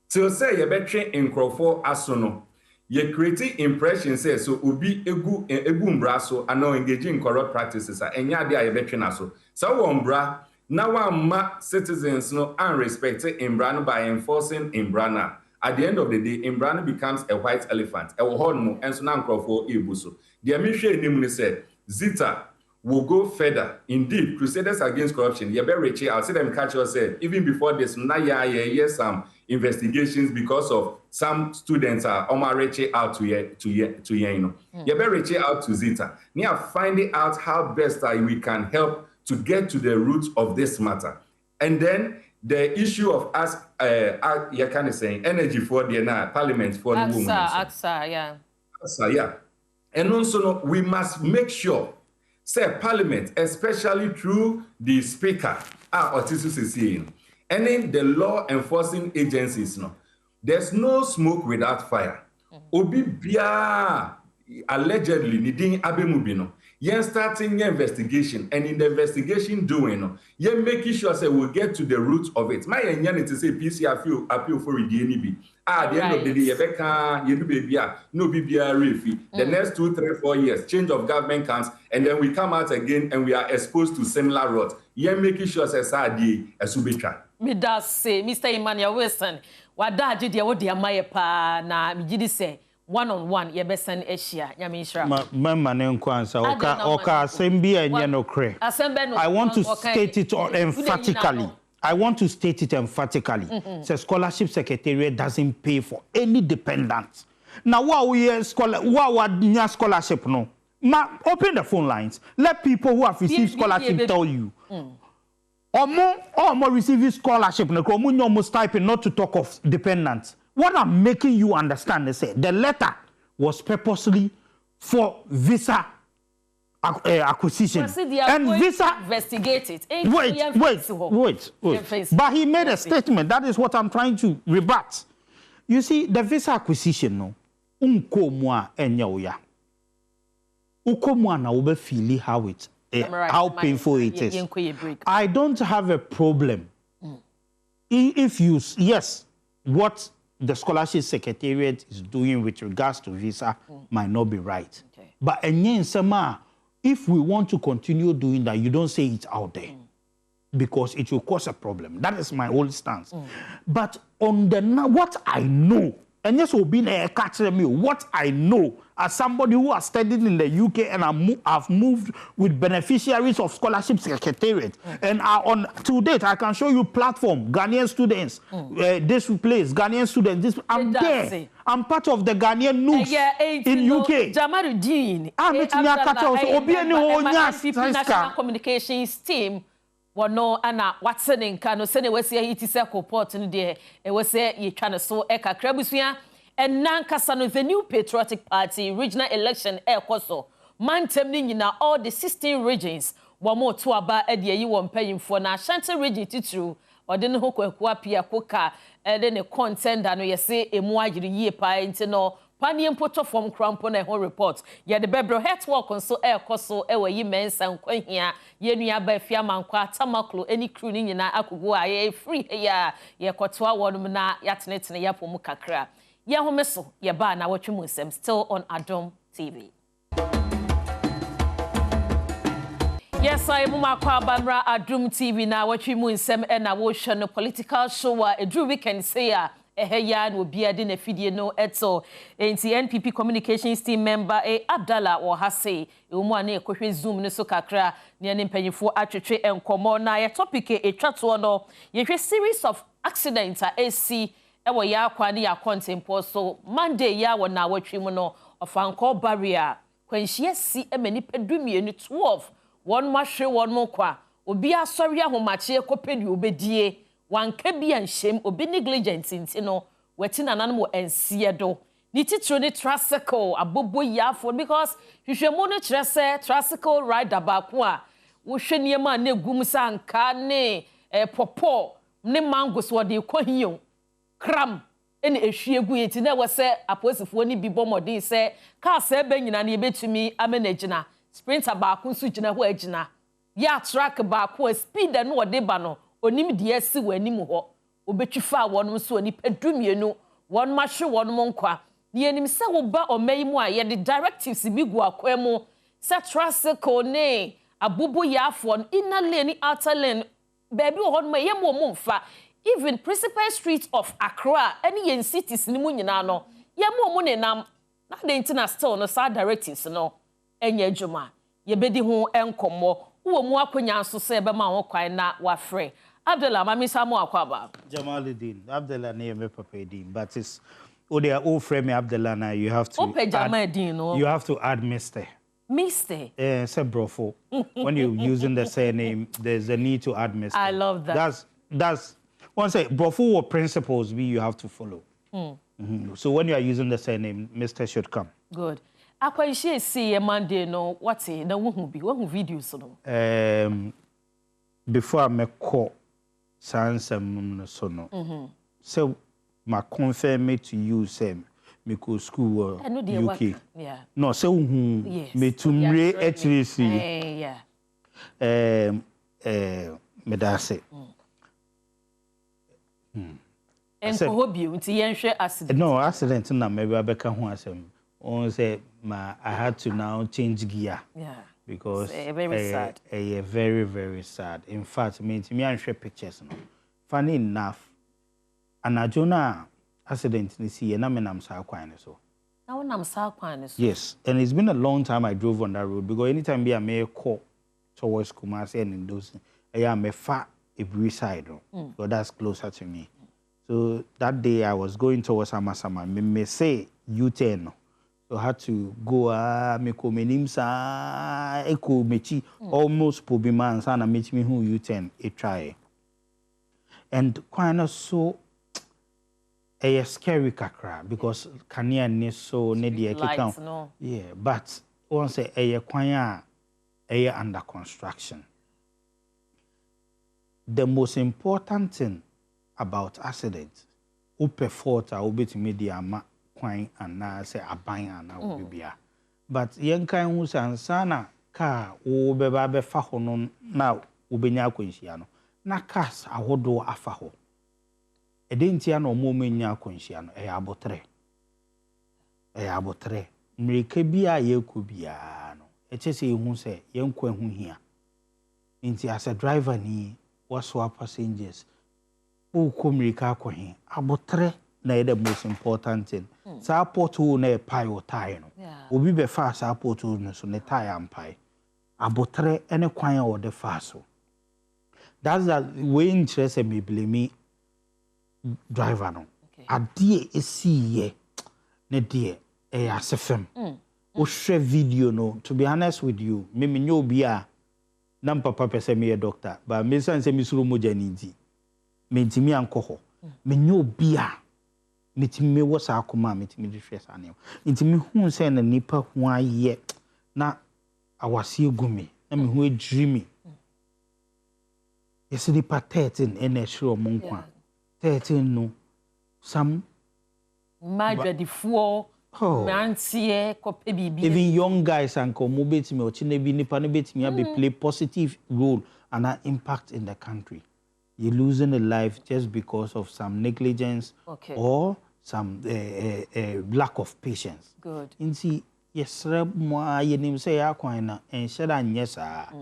So say you better in Crawford asono, you creating impression say so ubi egu mbraso and now engaging in corrupt practices and ya dia you better naso. So umbra now ma citizens unrespected imbra by enforcing imbrana. At the end of the day, Imbrana becomes a white elephant. A horn and so now for Ibuso. The Amisha Nimuni said, Zita will go further. Indeed, Crusaders Against Corruption. Yabereche, I'll see them catch us said, even before this, some investigations because of some students are Omareche out to Yeno. Yabereche out to Zita. Near finding out how best we can help to get to the root of this matter. And then the issue of us, you kind of saying energy for the parliament for the women. AXA, yeah. And also, we must make sure, say, parliament, especially through the speaker, Otisus is saying, and in the law enforcing agencies, there's no smoke without fire. Obi bia allegedly needing abemubino. You're starting your investigation, and in the investigation doing, you're making sure say we'll get to the root of it. My young to say PC appeal for the DNB. At the end of the day, you do baby, no BBR refi. The next 2, 3, 4 years, change of government comes, and then we come out again and we are exposed to similar rot. You're making sure say Sadi a subitra. Me does say, Mr. Emmanuel Wilson, what that did you dear my pa na me say. One-on-one, ye besan Asia, Yamisha. Mamma Nkwansa, Oka Assembly and Yanokre. I want to state it emphatically. I want to state it emphatically. The scholarship secretariat doesn't pay for any dependents. Now, what we scholarship no? Open the phone lines. Let people who have received scholarship tell you. Or more receiving scholarship, no typing not to talk of dependents. What I'm making you understand is the letter was purposely for visa acquisition. And visa investigated. Wait. But he made a statement. That is what I'm trying to rebut. You see, the visa acquisition, no, unkomwa enyoya. Ukomwa na ube feel how painful it is. I don't have a problem. If you, yes, what the scholarship secretariat is doing with regards to visa might not be right. Okay. But if we want to continue doing that, you don't say it out there because it will cause a problem. That is my whole stance. But on the what I know, and yes, will be a catcher me. What I know as somebody who has studied in the UK and I've moved with beneficiaries of scholarship secretariat and are on to date, I can show you platform Ghanaian students. This place Ghanaian students. This I'm there. I'm part of the Ghanaian news in UK. Jamarudin. National Communications team. Wano ana Watson kano sene wese yi ti se report no de e wese yi twa ne so e kakra busua and nankasa the New Patriotic Party regional election koso mantem ni nyina all the 16 regions wamo to aba e de yi won payimfo na Ashanti region titru ode ne hokwaku apia koka de ne contender no yese emu agire yie pa nti no pani mpoto from crampo na ho report ye de bebro network nso koso we yi mensa nkwahia ye nua ba afia mankwa tamaklo eni crew ni nyina akogo aye free ya ye kotwa wonum na yatenetene yapom kakra ye homeso ye ba na Nnawotwe mu nsem still on Adom TV. Yes, I am Kwabamra Adom TV na Nnawotwe mu nsem na wo hwe no political show a edru weekend say ya no biade na fidie no eto enti NPP communications team member Abdallah or Hase umu ane ekohwe zoom ne so kakra ne mpanyifo atwetwe enkomo na ye topic etwato no ye series of accidents AC ewo ya kwa ne ya contempo so Monday ya wo na Nnawotwe mu no ofanko barrier kwanhie si emani pedumienu 12 won mahwe won mo kwa obi asori ahomache ekopedi obedie wanka bia nshem obi negligent ntino weti nanan mo ensie do ni titro ni tricycle abobo yafo because hwehwemu no kyerese tricycle rider ba ko a wo hwe niema na egum sanka ne popo ne mango so de kwahiyo kram ene ehwie gu yeti na wose aposifo ni bi bomodin se ka se ba nyina na ebetumi amenagina sprinter ba ko nso gina ho agina ya track ba ko speed na ode ba no onim de asi wanim ho obetwifa wonum so oni pedumienu won mahwe wonum nkwa ne enim se wo ba omayimu a ye de directives bi gu akwemu se tricycle ne abubu yafo inner lane outer lane baby ho no ye mo mfa even principal street of Accra any yen cities ni mu nyina no ye mo ne nam na de ntina still no sa directives no enya adwuma ye bedi ho enkomo wo mu akonya nso se be ma ho kwan na wa free Abdullah mami samu akwaba Jamaluddin Abdullah ne me papedin but it's odia o frame Abdullah na you have to you have to add Mr. Say brofo when you're using the surname there's a need to add Mr. I love that. That's one say brofo what principles you have to follow. So when you are using the surname Mr. should come. Good. Akwanhie see Monday no what na wo hu videos no before I make call sansam so no so my confirm me to you say me go school UK no so me to mre HVC me da say enko hobby unti yenhwe accident no accident na me be abeka ho asem on say I had to now change gear because very sad. Very, very sad. In fact, me and share pictures. No. Funny enough, and I don't accident ni see na me nam sa kwan so. Now nam sa kwan so. Yes, and it's been a long time I drove on that road because anytime be I may call towards Kumasi and in those I may far a side, so that's closer to me. So that day I was going towards Amasama. Me say U-turn. So I had to go me komenim sa eko mechi almost pobima sana mechi me who U10 a try. And quite so a scary kakra because kania ne so ne de ekeka. No. Yeah, but once a kwanya a under construction. The most important thing about accidents upe fault a obeti media ma kwan ana say aban ana obibia but yen kan hu sansana ka wo beba be fa ho no na obenya akwanhia no na cars ahodo afa ho edentia na omo menya akwanhia no abotre mrika bia yeku bia no echese hu say yen kwa hu hia nti as a driver ni waswap passengers o komrika akwahin abotre na the most important thing. Support who ne pie or tie no. Obi be fast support who no so ne tie and pie. Abotre any kwan or the fast. That's the way interest me blame driver no. Adie esi ye ne die e asefem. O share video no. To be honest with you, me nyo bia nam papa pese me a doctor, but me san se mi suru moja ni nti. Me ntimi anko ho. Me nyo bia metimi wo sa akoma metimi de hwe sa ne nti me hu se na nipa hu aye na awase egumi na me hu ediri me yes nipa 13 ene hwe o monkwa 13 no some madwadifo mantie kope bibi even young guys and ko betimi o chine bi nipa no betimi be play positive role and an impact in the country. You're losing a life just because of some negligence or some lack of patience. Good. Inti yesre mo ayenim say akwan na enhyeda nyesa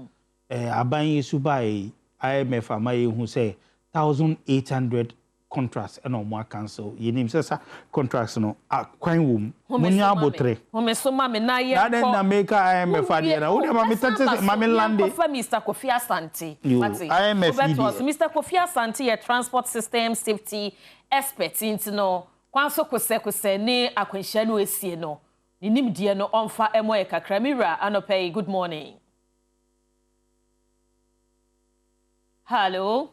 aban yesu bai IMF amaye hu say 1800 contracts and no more cancel. Yenim say contracts no akwan wom munya abotre. Homeso mame na ye ko. Na make IMF ade na wo de mame tete mame lande. For Mr. Kofi Asante. IMF Mr. Kofi Asante ye transport system safety expert into no kwanso kose ne akwanhia no esie no. Ninim die no onfa emoye kakra mira anopay good morning. Hello.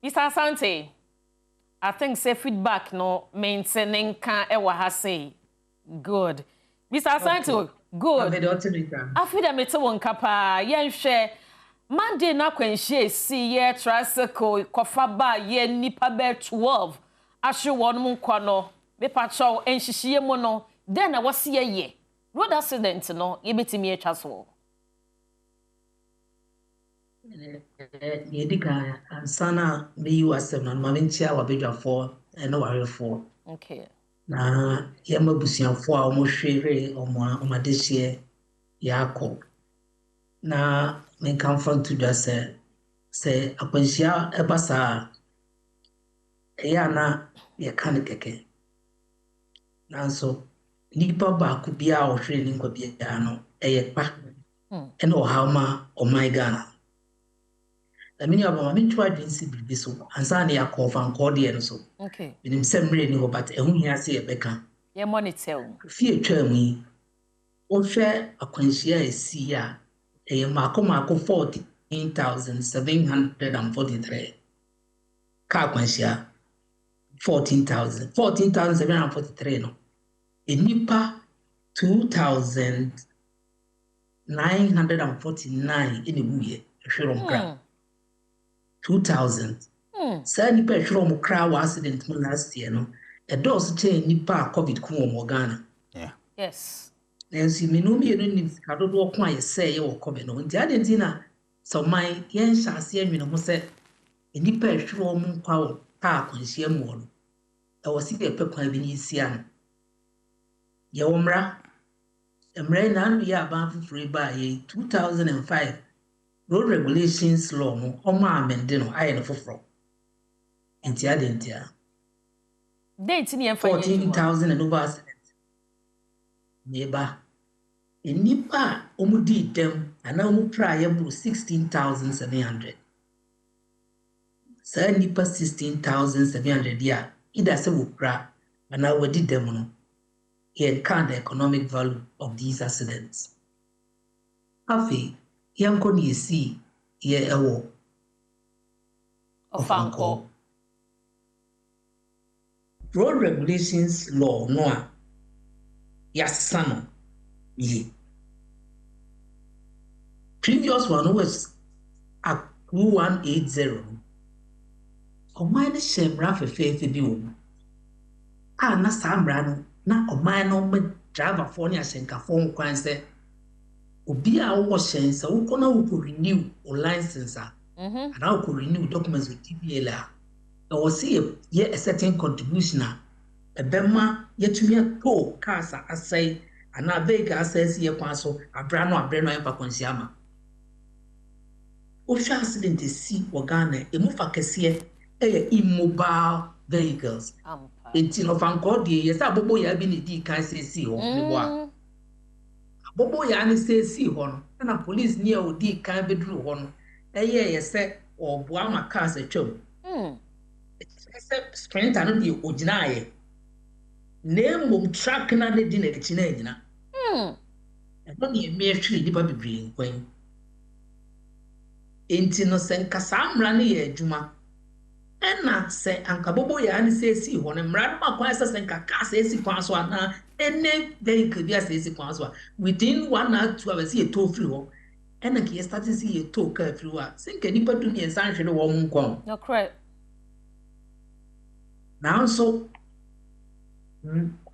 Mr. Asante, I think say feedback no maintaining can ewa ha say good. Mr. Asante, good. I feel that me to one kapa yen share Monday na kwenhie si ye tricycle kofa ba ye nipa be 12 ahwe won mu nkwa no me pa chaw enhihie mu no then na wose ye road accident no ye betimi atwa so. Yedika ansana me you asem na mamintia wabedwafo ene warefo. Okay. Na ye mabusiafo a omohwere omadehye yakọ. Na me kan from to just say akwanhia ebasa ya na ye kan keke. Nanso nipa ba ku bia ohwere ni nkwa bia no pa. Ene ohama o my Ghana. I mean, I'm going to try to be so. And Sani, I call from Cordian so. Okay. In him, same rain, but a whom he has a becca. Your money tell. Fear me. Or share a quenchia is see ya. A Marco 14,743. Car quenchia 14,743. No. A nipa 2,949 in a year. Sure, 2,000. Say nipa ehwero mo kra wa accident last year no. A dose chain nipa COVID ku mo Ghana. Yeah. Yes. Nancy me no me ni sika do do kwa ye say ye wo COVID no. Nti adenti na so man yen hyase anwene ho say nipa ehwero mo kwa wo ka akwanhia mu no. E wo sika pe kwa bi ni isia no. Ye wo mra. Emre na anu ya ban fufure ba ye 2005. Road regulations law no omo amende no aye no foforo enti adentia date ni enfa 14,000 and over accident neba enipa omu di dem ana omu praye bru 16,700 sa nipa 16,700 ya ida se wo pra ana wadi dem no he count the economic value of these accidents afi yanko ni esi ye ewo ofanko road regulations law no a yasano ye previous one was at 2180 oman ne shemra fefefe bi wo a na samra no na oman no me driver for ni asenka for kwan se obi a wo shensa wo kona wo renew o license and how could renew documents with TPL there was a certain contribution a bema yetumi to cars asai and a big access ye kwan so abrano empa konsiama o sha accident si Ghana emufa kese immobile vehicles enti no fanko de yesa bobo ya bi ni di kan si ho ni bo bobo ya ni si ho no na police ni odi kan bedru ho no yese oboa ma cars atwam sprinter no di oginaye name truck na ne di na echi na nyina no ne me atwiri di ba bibiri nkwan enti no sen kasa amra ne ye adwuma ɛna sɛ anka bobo ya ne sɛ esi hɔ no mmara no ma kwan sɛ sɛ nka kaa sɛ esi kwan so ana ene vehicle bi asɛ esi kwan so a within 1 or 2 hours yɛ to free hɔ ɛna ka yɛ start si yɛ to kaa free hɔ a sɛ nka nipa du mmiɛnsa nhwɛ no wɔn nkɔn no correct nanso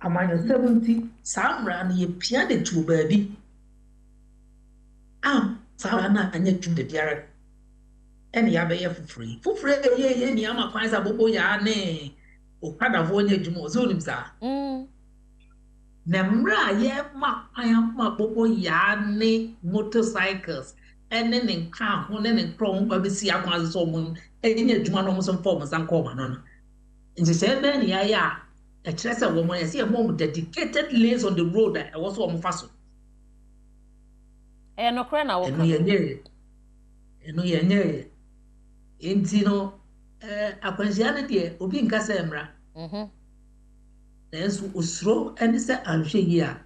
amanyo 70 saa mmara no yɛ pia de tu baabi saa na anya tu de biara ɛna yɛabɛyɛ fufure yɛ ni ama kwan sɛ bobo ya ne okadafo onye dwuma ɔsɛ onim saa na mmra a yɛma kwan ama bobo ya ne motorcycles ɛne ne nka ho ne ne nkrɔ ho ba bɛsi akwan sɛ ɔmo ɛnyɛ adwuma no ɔmo so mfa ɔmo nsa nkɔ ɔmo no nhyehyɛ bɛn ne yɛayɛ a ɛkyerɛ sɛ wɔn yɛsɛ yɛ mɔ dedicated lanes on the road a ɛwɔ so ɔmo fa so ɛyɛ nokorɛ na wɔka ɛno yɛnyɛ enti no akwanhyia no deɛ obi nka sɛ mmra nanso osuro ɛne sɛ anhwɛ yi a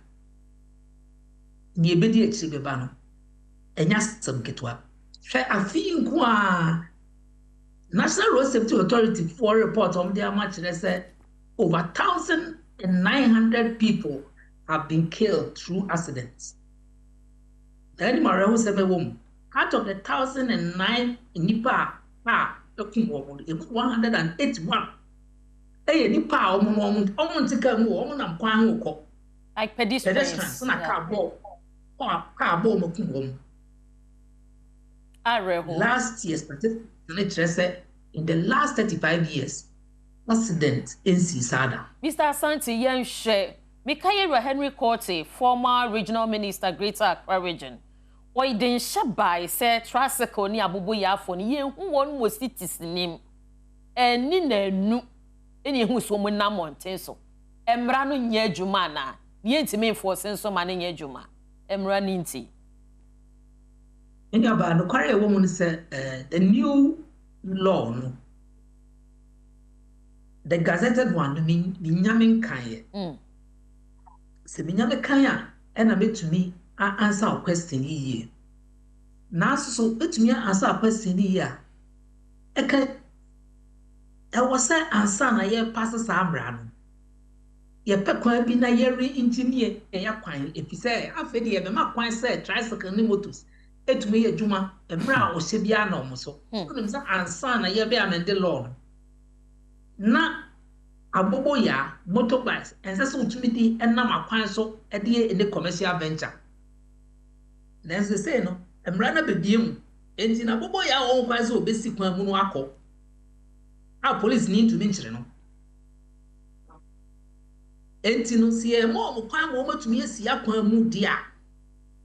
nea ɛbɛdi akyiri bɛba no ɛnya asɛm ketewa hwɛ afei nko a National Road Safety Authority for report on their match say over 1,900 people have been killed through accidents. Then Mareho said, out of the 1,009 nipa, 181. Hey, nipa, like pedestrians. Last year's statistics in the last 35 years, accident in Sisada. Mr. Asante Yenshe, Mikaela Henry Korte, former regional minister, Greater Accra Region. Why didn't Shabai say Trasico ni Abubu Yafon, ye who one was city's name, and Nina nu any who's woman Namonte so. Emrano nye Jumana, Yentime for senso man in Yejuma, Emraninti. In your band, the Korea woman said the new law, no. The gazetted one, mean Binyamin Kaya. Se Binyamin Kaya, and a bit to me, I answer a question here. Now, so it me answer a question here. I was say answer na ye passes Amran. Ye pekwa bi na ye re-engineer ya kwan if you say afedi ye be ma kwan say tricycle ni motors. Etumi ye dwuma emra o se bia na omo so onim say ansa na ye be amende law na abobo ya motorbikes ense so utumi di enam akwan so e de ene commercial venture na se say no emra na bebiem enti na abobo ya won kwan so obesi kwan mu no akọ a police ni ntumi nkyere no enti no si e mo kwan mo matumi esi akwan mu dia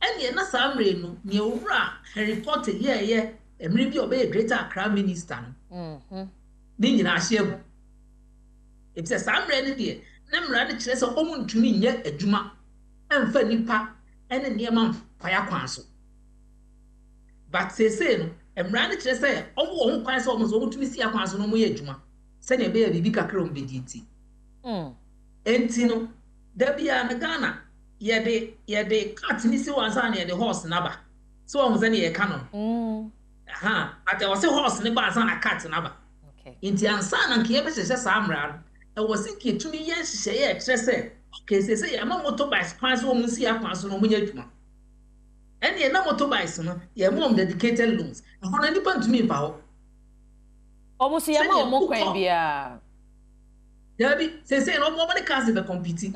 ene na samre no ne owura report ye emre bi obey Greater Accra minister no ni nyina ahye e bi samre ne de na mra ne kire se omu ntumi nye adwuma emfa nipa ene ne ma mfaya kwan so but say no emra ne kire se owo ho kwan se omu so ntumi si akwan so no mo ye adwuma se ne be ya bibi kakra o be diti enti no da bia na Ghana yede cat ni si wansa na yede horse naba so on ze na ye ka no ate wo se horse ne ba ansa na cat naba okay inti ansa na nke ye be hye sa amra no e wo se nke tumi ye hye ye kire se okay se ye ma motorbikes kwan so mu si akwan so no mu nya dwuma ene na motorbikes no ye mom dedicated loans e ho na nipa ntumi mfa ho omo si ye ma omo kwan bia Debbie, say no more money cars be competing.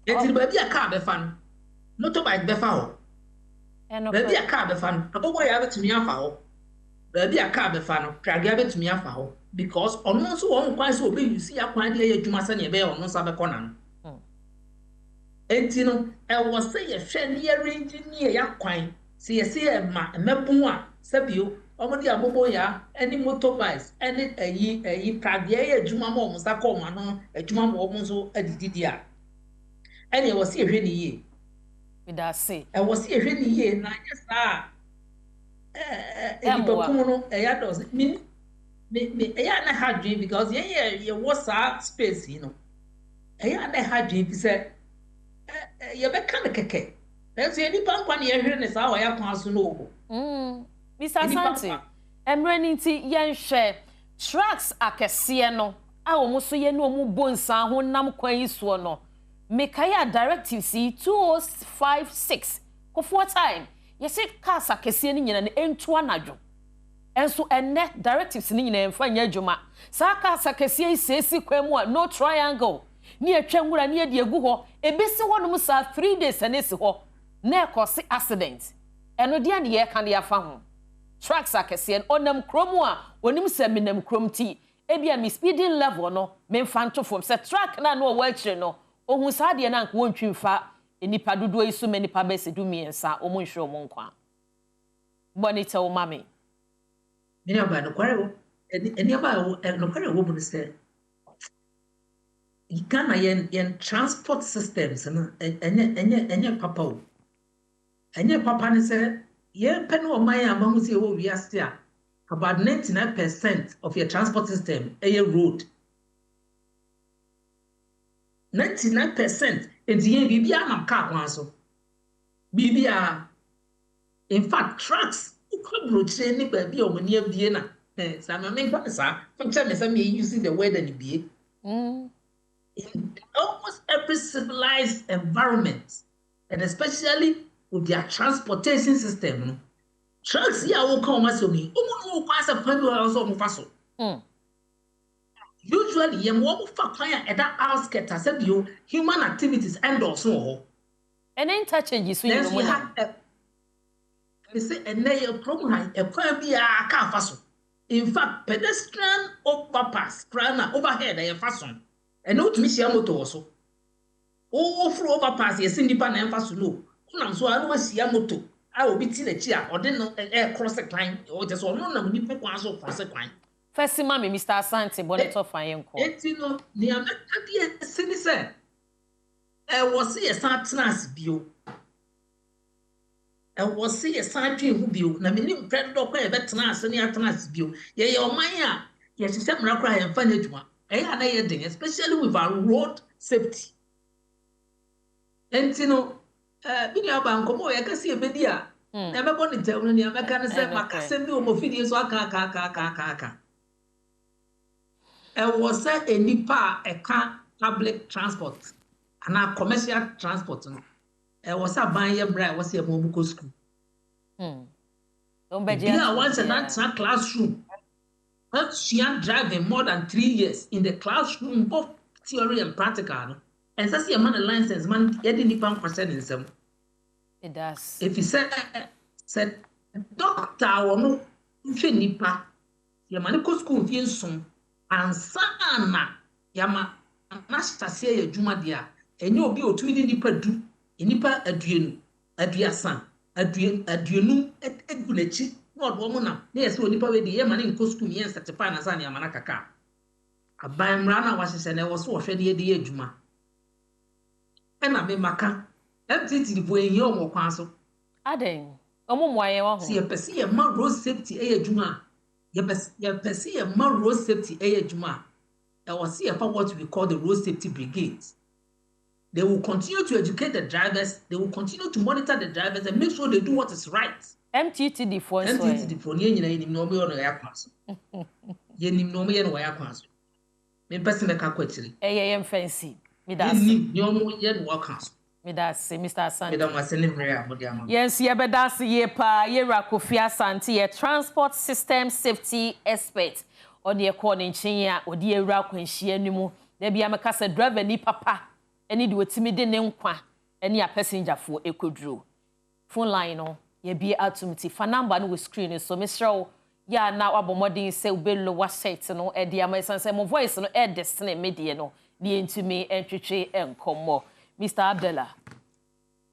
Eti ba bia car be fan. Motorbike be fa ho. Ba bia car be fan. Abobo ya betumi afa ho. Ba bia car be fa no, krage betumi afa ho because ono so won kwan so obi use ya kwan de ye adwuma se ne be ono sa be kona no. Enti no, e wo se ye hwe ne ye engineer ya kwan. Se ye se e ma mebun a sabio omodi abobo ya any motorbikes any eyi prade ya adwuma ma omusa ko ma no adwuma ma omu so adididi a ene wo se ehwe ni ye we da say e wo se ehwe ni ye na anya sa edipakum no ya dos me ya na hadwe because ye wo sa space you know ya na hadwe bi se ye be kan keke na so ye nipa nkwa na ye hwe ne sa wa ya kwa so no obo Mr. Asante, Emreninti yen share tracks akese no a omo so ye no omo bonsa ho nam kwan yi so no mekaya directive C 2056 kofo time yesi cars akese ni nyina ne entu anadwo enso enne directives ni nyina emfa nya adwuma sa cars akese yi sesi kwan mu a no triangle ni atwa nwura ni edi egu ho ebesi wonom sa 3 days anesi ho na ekosi accident eno dia de ye kan de afa ho tracks akese onam kromu a onim se menam krom ti ebia mi speeding level no me mfanto fom se track na no wa akire no ohun sa de na nka wontwi mfa enipa dodo yi so me nipa be se du miensa omo nhwe omo nkwa bonita o mame ni aba no kware wo eni aba no kware wo bu se Ghana yen transport systems no enye papa o enye papa ne se ye pen o man amahu se wo wiase a about 99% of your transport system a road 99% enti bibia na car kwan so bibia in fact trucks ukobro train ni ba bia o mani abie na sa me kwa sa function me say me using the word and bie in almost every civilized environment and especially with their transportation system trucks ya wo come ma so mi omo no kwa sa pa bi o so mo fa so usually yem wo fa kwan ya that outskirts as bio human activities end also ho and interchanges so you know they say and na your problem e kwan bi a ka fa so in fact pedestrian overpass prana overhead e fa so and no to me share motor so o fro overpass yes ndipa na fa so no kuna so anu asia motor a obi ti na chi a ode no cross line o just so no na ni pe kwa so cross line first mama Mr. Asante bonito fayen ko eti no ni ameka die sini se was see a trans bio was see a twe hu bio na me nim pred do kwa e betena ase ni trans bio ye oman a ye sise mra kra ye mfa na adwuma na ye den especially with our road safety enti no bini aba nkomo ye kase ebedi a na be boni tem no ni ameka ne se makase bi o mo fidie so aka was a nipa eka public transport and commercial transport no was a ban ye bra was a mobuko school once that classroom she had driving more than 3 years in the classroom both theory and practical no and say man a license man e dey nipa concern in some it does if he said doctor wono nhwe nipa ye man ko school fi nson ansana yama na stase ya juma dia enye obi otumi di nipa du nipa aduenu aduasan aduenu egulechi na odo mo na yesi onipa we di ye ma ne nko school yen certify na san ya mana kaka aban mra na wahese na wo so wo hwede ye di adwuma ena me maka MTT di bo enye o mo kwan so aden omo moaye wo ho si ye pese ye ma road safety e adwuma ye pese ye ma road safety e adwuma was here for what we call the road safety brigade. They will continue to educate the drivers. They will continue to monitor the drivers and make sure they do what is right. MTT the phone. MTT the phone. Ye nyina yenim no me ono ya kwaso. Yenim no me ye no ya kwaso. Me person me ka kwatiri. Yem fancy. Me that. Yenim no mo ye no kwaso. Me that say Mr. Asante. Me that was sending prayer about the amount. Yes, ye be that say ye pa ye Kofi Asante ye transport system safety expert. Odi ekọ ne nchen ya odi ewura kwanhia nimu da bia meka se driver ni papa eni de otimi de ne nkwa eni a passenger fo ekoduro phone line no ye bi atumti fa number no we screen so misraw ya na abomodin se ubelo wa set no e dia my sense mo voice no e destiny media no de ntumi entwetwe enkomo Mr. Abdullah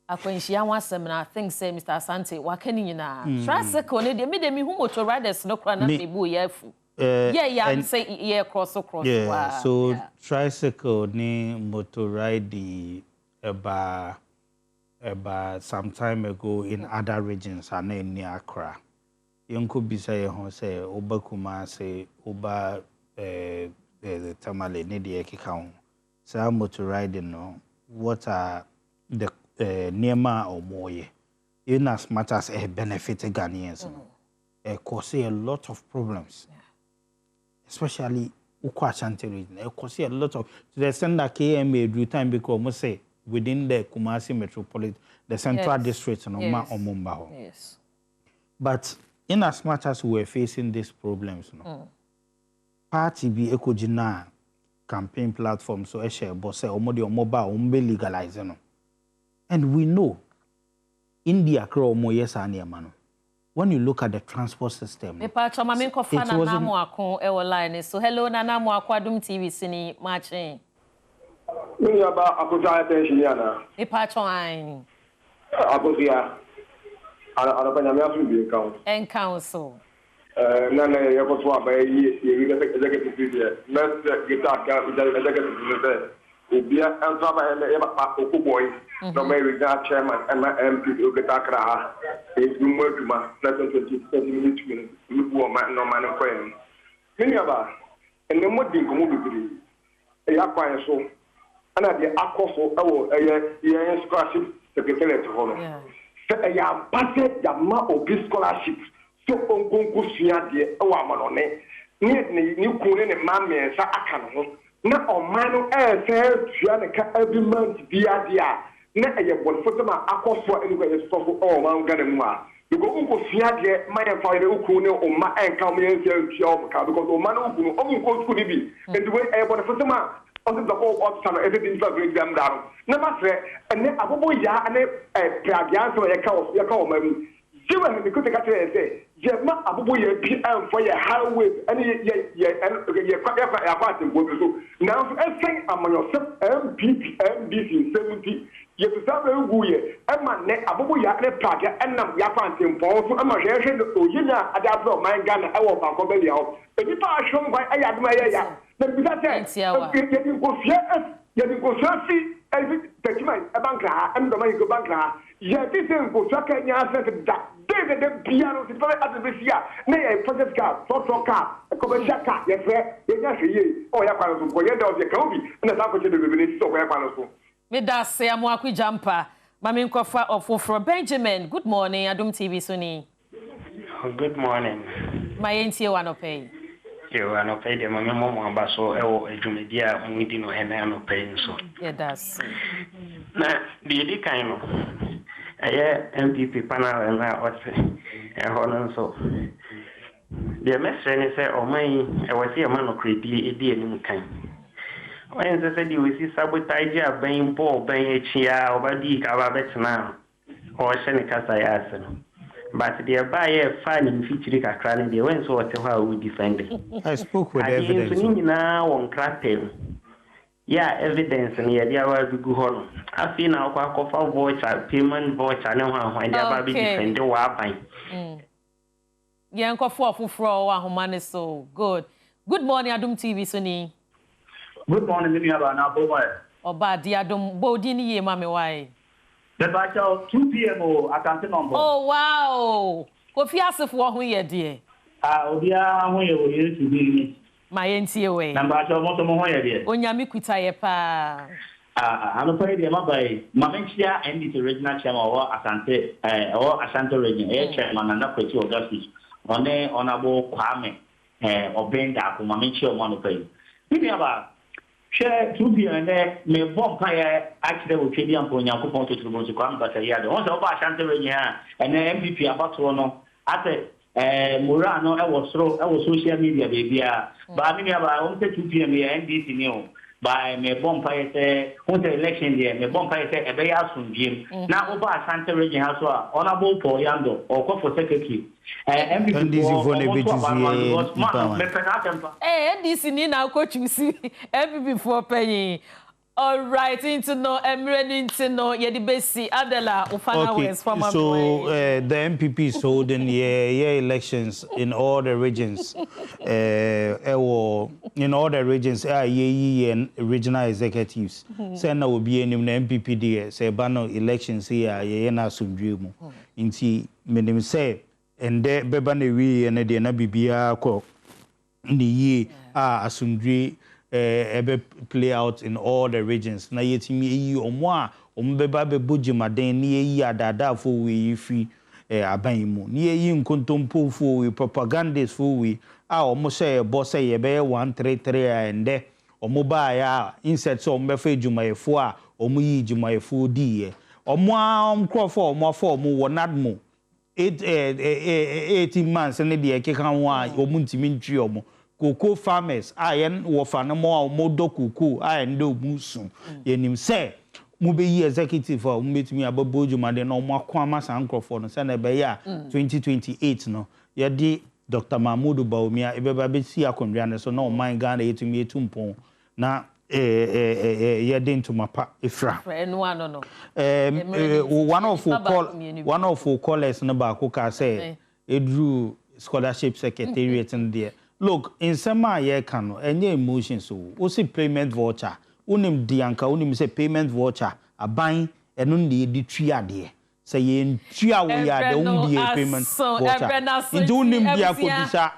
akwanhia wasem na think say Mr. Asante wakani nyina tricycle ne de me de mi hu motor riders no kra na mebu ya afu and say cross. Yeah, so tricycle ni motor ride about some time ago in other regions and in Accra. You could be say Oba Kuma say Oba the Tamale Nidi Ekikau. So motor riding no what are the Nema or Moye in as much as a benefit Ghanaians. cause a lot of problems, especially Ukwa Ashanti region. It cause a lot of, to the extent that KMA do time because we say within the Kumasi metropolitan, the central district, no ma omumba. Yes. But in as much as we were facing these problems, no, party be ekojina campaign platform so e share boss say omo mobile ombe legalize no. And we know India crow omo yes aniema. When you look at the transport system, me pa chama me kofa na namo akon e wo line so hello na namo akwa Adom TV sini matching. Me aba akoja attention yana. Me pa chwan. Akosia. Ana pa nyame afu bi en council. Na ye ko so aba yi executive here. Let's get that executive Obia and Saba and boy, no Mary chairman and my MP Ugatakra. It's been working my 20 minutes, you woman, no man and friend. Many of us, and the more community, a yakwa so, and at the Akofo, a scholarship secretary to honor. So a yam passed the ma of this scholarship, so on Gunkusia, the Owamanone, new Kunin and Mammy and Sakan. Na omano every month dia na bon fotoma akofo anyway so o man ganamua because unko fia de my fire uku ne o ma enka me ensio ka because o man uku no o ko school bi and the way bon fotoma on the whole of summer everything for bring them down na ma fre ene abobo ya ene pragia so ya ka o mamu jiwa me ko te ka say je ma abobo ya bi am for ya highway and ye kwa so now everything among yourself MDC 70 ye to sabe uguye e ma ne abobo ya ne pragia enam ya fantim pon so ama hwehwe o yinya ada bro man Ghana e wo ba ko beli ho e bi pa ahwom gwan e ya duma ya na bi sa say ye din ko fiasi every document e bank ha em do man go bank ha ye ti se ko saka nya asset da de piano ti pa adbesia na ye project car so car ko be shaka ye fe ye nya hwe ye o ya kwa so ko ye da o ye ka obi na sa ko che de bebe so ko ya kwa so me da se amo akwi jampa mama nkofa ofofro Benjamin. Good morning Adom TV suni. Good morning. My entie wanopay. You wanopay de mama mo ambaso e o ejumedia mwidi no hena anopay so. Yeah, that's. Na di kan no. Aye MPP panel na ote e hono so. The message say o man e wasi e man no kredi edi enim kan. When they said you see sabotage a bain ball, bain chia, or badi, our betna, or Seneca Sayasan. But they are by a finding featuring a cranny, they went so how we defend it. I spoke with evidence now on crapping. Yeah, evidence and the other good home. I feel now quite for voice, payment voice, I know how I never be defended while buying. Yanko for a human so good. Good morning, Adom TV Suni. Good morning, Miniaba. Now, boy. Oba, dear, don't bodini ye, mammy, why? The battle 2 p.m. I can't remember. Oh, wow. What fias for who ye, dear? Obia, when you used to be my auntie away. Number of Motomoya, dear. On Yamikuta, pa. I'm afraid the Mabai, Mamencia, and the original chairman or Asante region, chairman, and not Petty Justice. On a honorable Kwame or Benda, Mamencia, Monopay. Miniaba. Share 2 p.m. me bomb fire actually will trade and point to come but a once over Ashanti region and then MVP about no at Murano I was social media baby but I mean about 2 p.m. NDC new by me bomb fire say on the election there me bomb fire say a bear soon game now over Ashanti region has honorable for Yando or for secretary NDC for the NDC ni na ko choose MVP for paying. All right, into no into no ye the best Adela Ufana West from so the MPP is holding elections in all the regions. In all the regions and regional executives. Say na will be any MPP there say ban elections here ye na sumdwemu. Inti menim say and there bebane we and de na bibia ko ni ye asumdwe ebe play out in all the regions na yetimi yi omo a ombeba be bojimaden ni yi adada fo we free aban mu ni yi nkontompo fo we propagandist fo we a omo say boss say ye be 133 ende omo ba ya insert so omo be fa jumayefo a omo yi jumayefo di ye omo amkrofo omo afo omo wonadmo 18 months ne de keka ho a omo ntimi ntwi omo cocoa farmers ayen wo fa no mo omodo cocoa ayen de omusu yenim say mu be yi executive for mu betumi aboboju made no mo akwa sankrofo no say na be ya 2028 no ye di Dr. Mahmoud Baumia ebeba be si akondwa ne so no man Ghana yetumi etumpon na ye into mapa ifra one of callers no ba ko ka say edru scholarship secretariat in there. Look, in sema ye can any emotions so o see payment voucher unim dianka unim say payment voucher aban enu ndi twi ade say ye ntua wo ya de undi payment voucher into unim dia ko bisa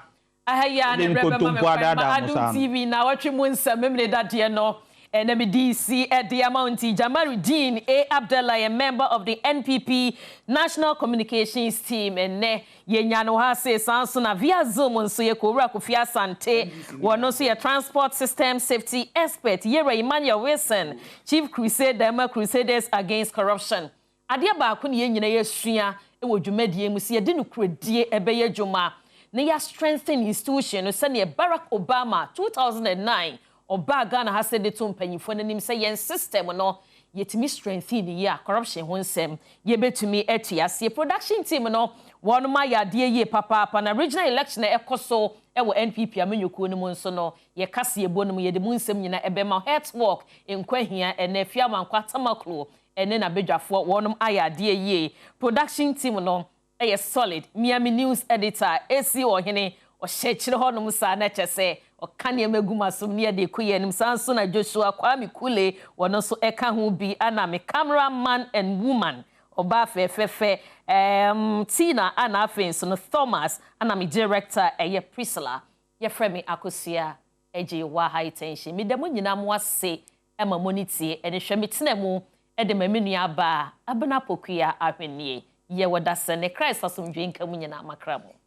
ahaya ne Adom TV Nnawotwe mu nsem memle dade no NMDC at the amount Jamaluddin A. Abdullah, a member of the NPP National Communications Team, and ne Yenyano Hase Sansona via Zoom on Suyekura Kufia Sante, one also a transport system safety expert, Yera Emmanuel Wilson, Chief Crusaders Against Corruption. Adiaba Kuni Yenye Shia, it would you medie Musia didn't credit Ebeye Juma. They are strengthening institution, who sent Barack Obama 2009. Oba Ghana has said the two mpanyifo nanim say yen system no yetimi strengthen the corruption ho nsem ye betumi etiase ye production team no one ma yade ye papa na regional election ekoso ewo NPP amenyoko no mu nso no ye kase ebo no mu ye de mu nsem nyina ebema headwork enkwahia enafia mankwa tamaklo ene na bedwafo one ayade ye production team no eye solid Miami news editor AC ohene o shechire honom sa na chese o kane magumasum ne de koye nim sanso na Joshua Kwame Kule wono so eka ho bi ana me cameraman and woman oba fefefe Tina ana afenso no Thomas ana me director eye Priscilla ye frame Akosia eje wa high tension me dem nyina mo ase ema monitie ene hwe metena mu ede mamenu aba abana pokua ahwenie ye woda se ne Christ asomdwe nka mu nyina makramo